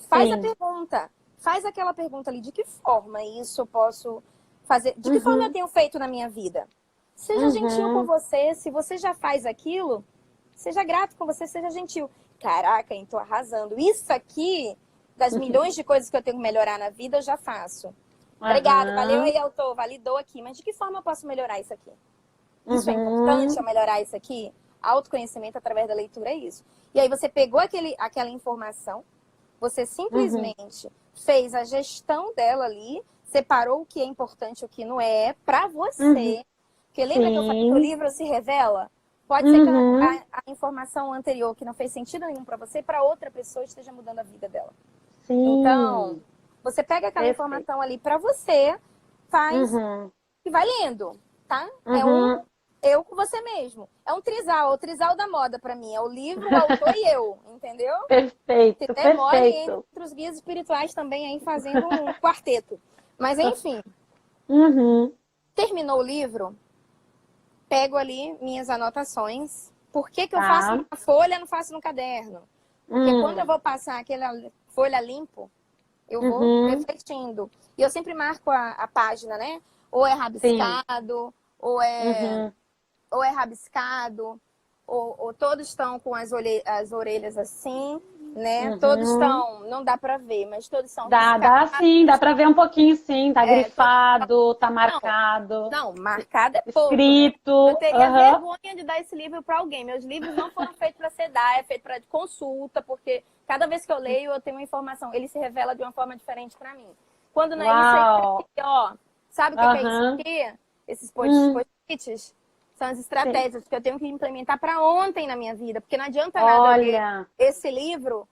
Faz a Sim. pergunta. Faz aquela pergunta ali, de que forma isso eu posso fazer? De que forma eu Uhum. tenho feito na minha vida? Seja gentil com Uhum. você. Se você já faz aquilo, seja grato com você, seja gentil. Caraca, hein, tô arrasando. Isso aqui, das milhões de coisas que eu tenho que melhorar na vida, eu já faço. Obrigado, valeu Aham. aí, autor, validou aqui. Mas de que forma eu posso melhorar isso aqui? Isso é importante, eu Uhum. melhorar isso aqui? Autoconhecimento através da leitura é isso. E aí você pegou aquela informação, você Uhum. simplesmente fez a gestão dela ali, separou o que é importante e o que não é, para Uhum. você. Porque lembra que eu falei que o Sim. livro se revela? Pode ser que Uhum. a informação anterior, que não fez sentido nenhum para você, para outra pessoa esteja mudando a vida dela. Então, Sim. você pega aquela Perfeito. informação ali para você, faz Uhum. e vai lendo, tá? É um Uhum. eu com você mesmo. É um trisal, o trisal da moda para mim. É o livro, o autor e eu, entendeu? Se Perfeito, der mole, entre perfeito. os guias espirituais também aí fazendo um quarteto. Mas enfim, Uhum. terminou o livro, pego ali minhas anotações. Por que que eu faço Tá. na folha, não faço no caderno? Porque quando eu Hum. vou passar aquela folha limpo, eu vou Uhum. refletindo. E eu sempre marco a página, né? Ou é Sim. rabiscado, ou é, Uhum. ou é rabiscado, ou todos estão com as orelhas assim, né? Todos Uhum. estão, não dá pra ver, mas todos são Dá sim, dá riscados. pra ver um pouquinho sim. Tá Todos, grifado, tá não, marcado, não, marcado é pouco, né? Eu escrito. teria Aham. vergonha de dar esse livro para alguém. Meus livros não foram feitos para ser dar, é feito para consulta, porque cada vez que eu leio eu tenho uma informação. Ele se revela de uma forma diferente para mim. Quando não é isso, é isso Uau. aqui, ó. Sabe o que é isso Aham. aqui? Esses Hum. post-its são as Sim. estratégias que eu tenho que implementar para ontem na minha vida. Porque não adianta nada eu ler Olha. esse livro,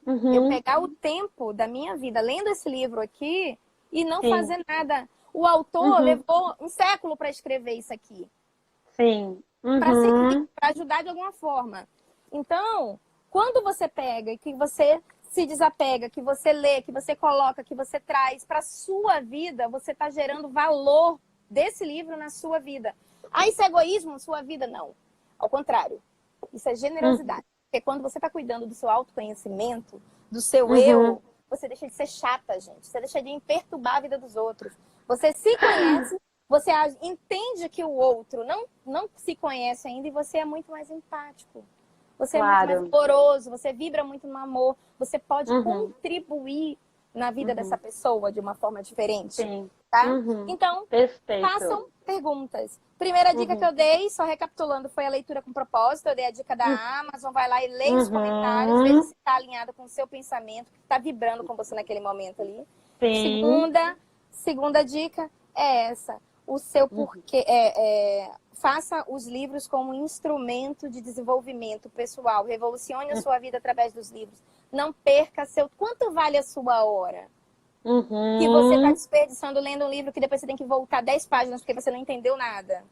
eu Uhum. pegar o tempo da minha vida lendo esse livro aqui e não Sim. fazer nada. O autor Uhum. levou um século para escrever isso aqui, Sim. para servir, Uhum. para ajudar de alguma forma. Então, quando você pega e que você se desapega, que você lê, que você coloca, que você traz para sua vida, você está gerando valor desse livro na sua vida. Ah, isso é egoísmo? Sua vida não. Ao contrário, isso é Uhum. generosidade. Porque quando você está cuidando do seu autoconhecimento, do seu Uhum. eu, você deixa de ser chata, gente. Você deixa de perturbar a vida dos outros. Você se conhece, você entende que o outro não se conhece ainda e você é muito mais empático. Você é muito mais Claro. amoroso, você vibra muito no amor, você pode Uhum. contribuir na vida dessa Uhum. pessoa de uma forma diferente, Sim. tá? Uhum. Então, Perfeito. façam perguntas. Primeira dica que Uhum. eu dei, só recapitulando, foi a leitura com propósito. Eu dei a dica da Uhum. Amazon, vai lá e leia os comentários, veja Uhum. se está alinhado com o seu pensamento, que está vibrando com você naquele momento ali. Sim. Segunda dica é essa. O seu Uhum. porquê. Faça os livros como um instrumento de desenvolvimento pessoal. Revolucione a sua vida através dos livros. Não perca seu. Quanto vale a sua hora? Que você está Uhum. desperdiçando lendo um livro que depois você tem que voltar 10 páginas porque você não entendeu nada.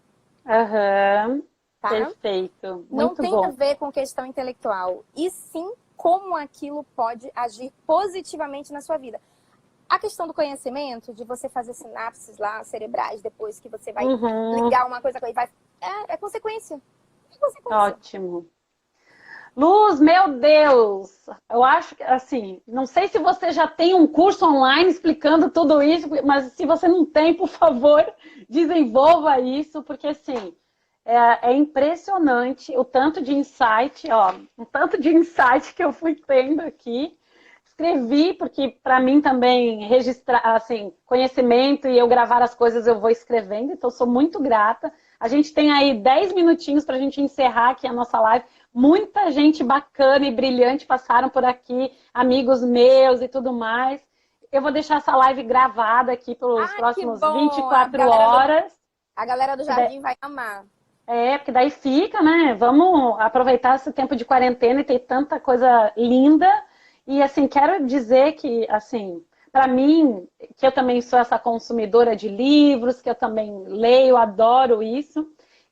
Aham. Tá? Perfeito. Não Muito tem a bom. ver com questão intelectual. E sim como aquilo pode agir positivamente na sua vida. A questão do conhecimento, de você fazer sinapses lá cerebrais depois que você vai Uhum. ligar uma coisa com a outra, é consequência. É consequência. Ótimo. Luz, meu Deus! Eu acho que, assim, não sei se você já tem um curso online explicando tudo isso, mas se você não tem, por favor, desenvolva isso, porque, assim, é impressionante o tanto de insight, ó, o tanto de insight que eu fui tendo aqui. Escrevi, porque para mim também registrar, assim, conhecimento e eu gravar as coisas eu vou escrevendo, então sou muito grata. A gente tem aí 10 minutinhos para a gente encerrar aqui a nossa live. Muita gente bacana e brilhante passaram por aqui, amigos meus e tudo mais. Eu vou deixar essa live gravada aqui pelos Ah, que próximos bom! 24 horas. A galera do Que daí, jardim vai amar. porque daí fica, né? Vamos aproveitar esse tempo de quarentena e ter tanta coisa linda. E assim, quero dizer que, assim, para mim, que eu também sou essa consumidora de livros, que eu também leio, adoro isso.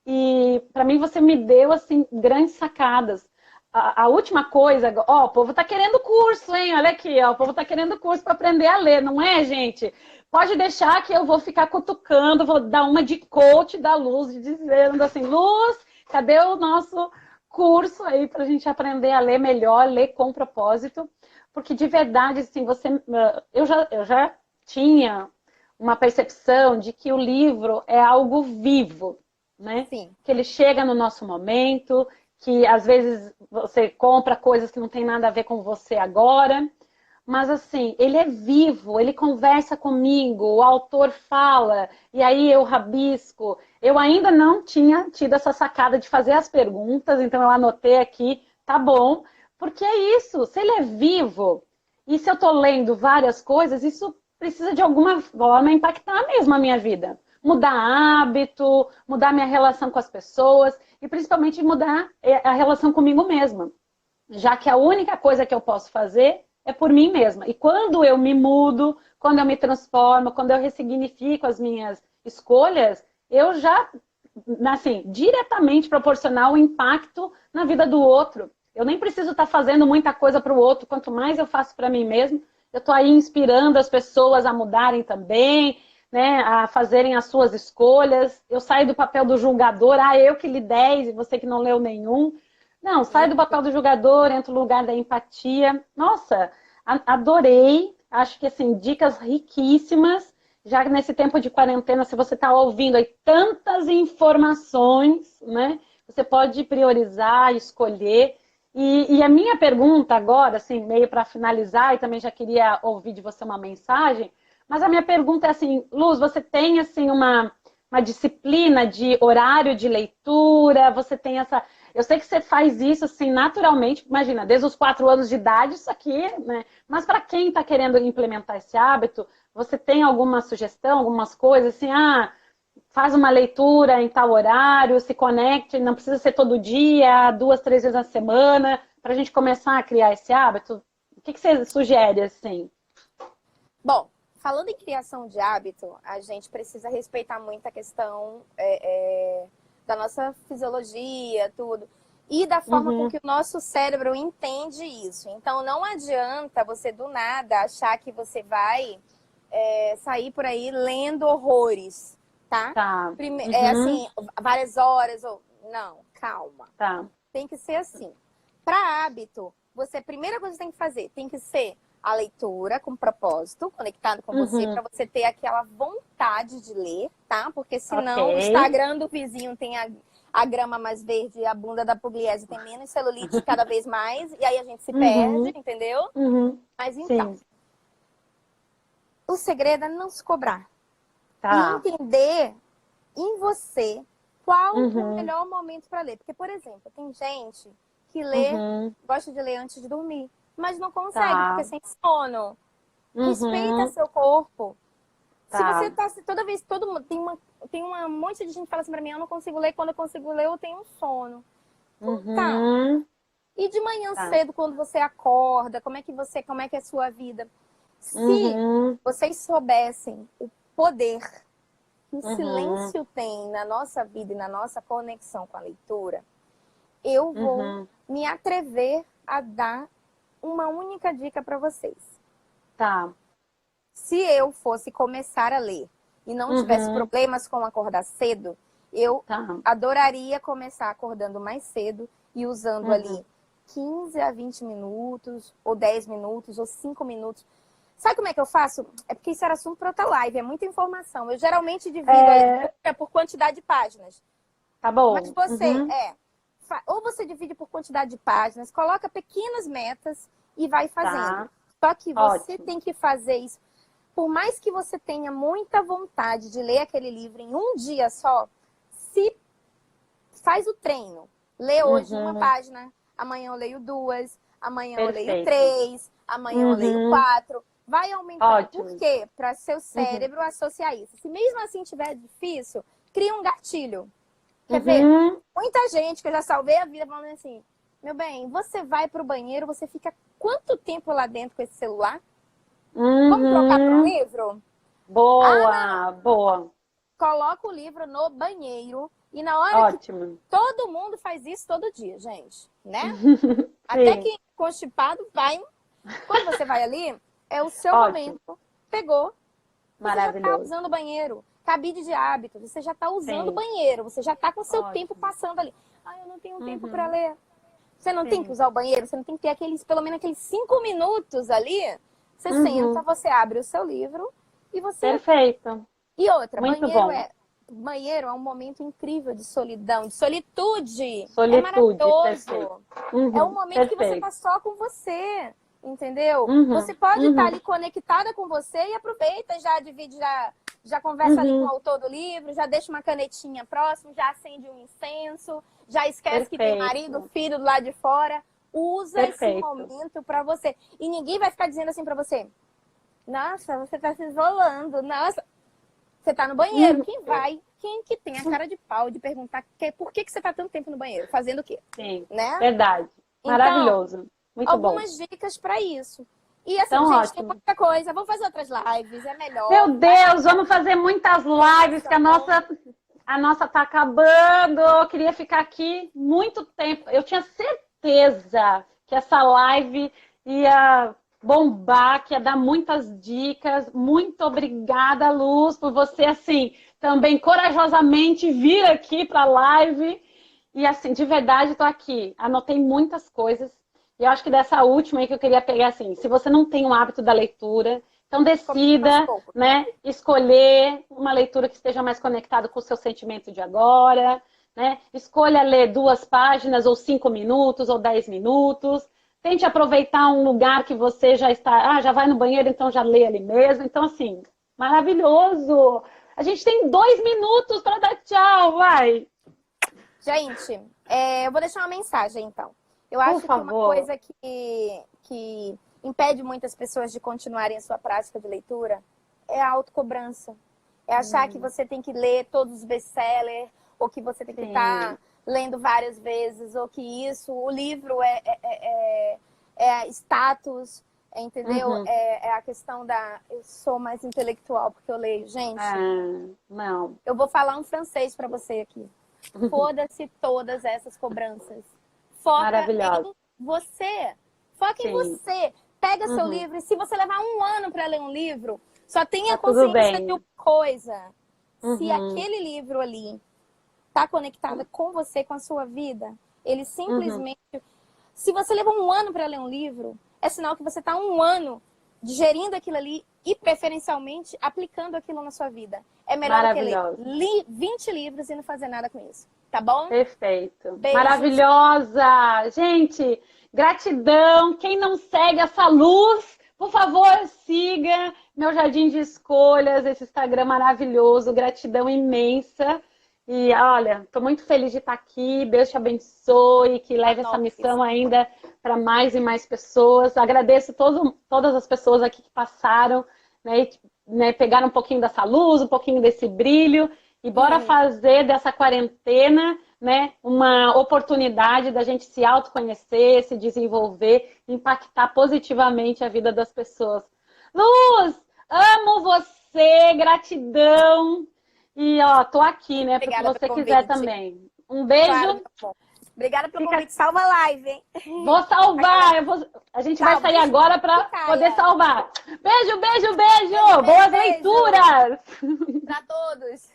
e para mim você me deu, assim, grandes sacadas. A última coisa, ó, o povo tá querendo curso, hein? Olha aqui, ó, o povo tá querendo curso para aprender a ler, não é, gente? Pode deixar que eu vou ficar cutucando, vou dar uma de coach da Luz, dizendo assim, Luz, cadê o nosso curso aí para a gente aprender a ler melhor, ler com propósito? Porque de verdade, assim, eu já tinha uma percepção de que o livro é algo vivo, né? Sim. Que ele chega no nosso momento, que às vezes você compra coisas que não tem nada a ver com você agora, mas assim, ele é vivo, ele conversa comigo, o autor fala, e aí eu rabisco. Eu ainda não tinha tido essa sacada de fazer as perguntas, então eu anotei aqui, tá bom, porque é isso, se ele é vivo, e se eu estou lendo várias coisas, isso precisa de alguma forma impactar mesmo a minha vida. Mudar hábito, mudar minha relação com as pessoas, e principalmente mudar a relação comigo mesma. Já que a única coisa que eu posso fazer é por mim mesma. E quando eu me mudo, quando eu me transformo, quando eu ressignifico as minhas escolhas, eu já, assim, diretamente proporcional o impacto na vida do outro. Eu nem preciso estar fazendo muita coisa para o outro, quanto mais eu faço para mim mesmo, eu estou aí inspirando as pessoas a mudarem também, né, a fazerem as suas escolhas. Eu saio do papel do julgador, eu que li 10 e você que não leu nenhum. Não, sai do papel do jogador, entra no lugar da empatia. Nossa, adorei. Acho que, assim, dicas riquíssimas. Já nesse tempo de quarentena, se você está ouvindo aí tantas informações, né? Você pode priorizar, escolher. E a minha pergunta agora, assim, meio para finalizar, e também já queria ouvir de você uma mensagem, mas a minha pergunta é assim, Luz, você tem, assim, uma disciplina de horário de leitura? Você tem essa... Eu sei que você faz isso assim naturalmente, imagina, desde os 4 anos de idade, isso aqui, né? Mas para quem está querendo implementar esse hábito, você tem alguma sugestão, algumas coisas assim, faz uma leitura em tal horário, se conecte, não precisa ser todo dia, 2, 3 vezes na semana, para a gente começar a criar esse hábito? O que você sugere, assim? Bom, falando em criação de hábito, a gente precisa respeitar muito a questão da nossa fisiologia, tudo. E da forma com que o nosso cérebro entende isso. Então, não adianta você, do nada, achar que você vai sair por aí lendo horrores, tá? Tá. Assim, várias horas. Não, calma. Tá. Tem que ser assim. Para hábito, a primeira coisa que você tem que fazer, tem que ser a leitura com propósito, conectado com você, para você ter aquela vontade de ler, tá? Porque senão o Instagram do vizinho tem a grama mais verde e a bunda da Pugliese tem menos celulite cada vez mais, e aí a gente se perde, entendeu? Mas então, o segredo é não se cobrar. E entender em você qual o melhor momento para ler. Porque, por exemplo, tem gente que lê, gosta de ler antes de dormir, mas não consegue, porque sente sono. Respeita seu corpo. Se você tá, toda vez, todo mundo, tem um monte de gente que fala assim pra mim, eu não consigo ler, quando eu consigo ler, eu tenho sono. Tá. E de manhã cedo, quando você acorda, como é que é a sua vida? Se vocês soubessem o poder que o silêncio tem na nossa vida e na nossa conexão com a leitura, eu vou me atrever a dar uma única dica para vocês. Tá. Se eu fosse começar a ler e não tivesse problemas com acordar cedo, eu adoraria começar acordando mais cedo e usando ali 15 a 20 minutos, ou 10 minutos, ou 5 minutos. Sabe como é que eu faço? É porque isso era assunto para outra live, é muita informação. Eu geralmente divido por quantidade de páginas. Tá bom. Mas você, ou você divide por quantidade de páginas, coloca pequenas metas e vai fazendo. Só que você tem que fazer isso. Por mais que você tenha muita vontade de ler aquele livro em um dia só, se faz o treino. Lê hoje uma página, amanhã eu leio 2, amanhã eu leio 3, amanhã eu leio 4. Vai aumentar. Por quê? Para seu cérebro associar isso. Se mesmo assim tiver difícil, cria um gatilho. Quer ver? Muita gente que eu já salvei a vida falando assim, meu bem, você vai pro banheiro, você fica quanto tempo lá dentro com esse celular? Vamos trocar para um livro? Boa, boa. coloca o livro no banheiro e na hora Ótimo. que todo mundo faz isso todo dia, gente, né? Até quem é constipado vai. Quando você vai ali, é o seu momento. Pegou. Você já está usando o banheiro. Cabide de hábito. Você já está usando o banheiro. Você já está com o seu tempo passando ali. Ah, eu não tenho tempo para ler. Você não tem que usar o banheiro. Você não tem que ter pelo menos aqueles 5 minutos ali. Você senta, você abre o seu livro e você... Perfeito. E outra, muito bom. Banheiro é um momento incrível de solidão, de solitude. Solitude, é maravilhoso. Perfeito. É um momento que você está só com você. Entendeu? Você pode estar ali conectada com você e aproveita, já divide, já conversa ali com o autor do livro, já deixa uma canetinha próximo, já acende um incenso, já esquece que tem marido, filho do lado de fora. Usa esse momento para você. E ninguém vai ficar dizendo assim para você: nossa, você está se isolando, nossa. Você está no banheiro, quem que tem a cara de pau de perguntar por que você está tanto tempo no banheiro? Fazendo o quê? Sim, né? Verdade. Maravilhoso. Então, muito algumas bom. Dicas para isso. E assim, então, gente, ótimo. tem muita coisa. Vamos fazer outras lives, é melhor. Meu Deus, vamos fazer muitas lives, que a nossa tá acabando. Eu queria ficar aqui muito tempo. Eu tinha certeza que essa live ia bombar, que ia dar muitas dicas. Muito obrigada, Luz, por você, assim, também corajosamente vir aqui para a live. E assim, de verdade, estou aqui. Anotei muitas coisas. E eu acho que dessa última aí que eu queria pegar, assim, se você não tem um hábito da leitura, então decida, né, escolher uma leitura que esteja mais conectada com o seu sentimento de agora, né? Escolha ler 2 páginas, ou 5 minutos, ou 10 minutos. Tente aproveitar um lugar que você já está... já vai no banheiro, então já lê ali mesmo. Então, assim, maravilhoso! A gente tem 2 minutos para dar tchau, vai! Gente, eu vou deixar uma mensagem, então. Eu acho que uma coisa que impede muitas pessoas de continuarem a sua prática de leitura é a autocobrança. É achar que você tem que ler todos os best-sellers, ou que você tem que estar lendo várias vezes, ou que o livro é status, entendeu? É a questão eu sou mais intelectual porque eu leio. Gente, não. Eu vou falar um francês para você aqui. Foda-se todas essas cobranças. Foca em você. Foca em você. Pega seu livro e se você levar 1 ano para ler um livro, só tenha consciência de uma coisa. Se aquele livro ali está conectado com você, com a sua vida, ele simplesmente... Se você levou 1 ano para ler um livro, é sinal que você está 1 ano digerindo aquilo ali e, preferencialmente, aplicando aquilo na sua vida. É melhor do que ler 20 livros e não fazer nada com isso. Tá bom? Perfeito. Beijos. Maravilhosa! Gente, gratidão. Quem não segue essa Luz, por favor, siga meu Jardim de Escolhas, esse Instagram maravilhoso. Gratidão imensa. E, olha, estou muito feliz de estar aqui. Deus te abençoe, que leve essa missão ainda para mais e mais pessoas. Agradeço todas as pessoas aqui que passaram, né, pegaram um pouquinho dessa luz, um pouquinho desse brilho. E bora fazer dessa quarentena, né, uma oportunidade da gente se autoconhecer, se desenvolver, impactar positivamente a vida das pessoas. Luz, amo você, gratidão. E, tô aqui, né, para o que você quiser também. Um beijo. Claro, obrigada pelo convite. Salva a live, hein? Vou salvar. A gente vai sair agora para poder salvar. Beijo, beijo, beijo. Boas leituras. Para todos.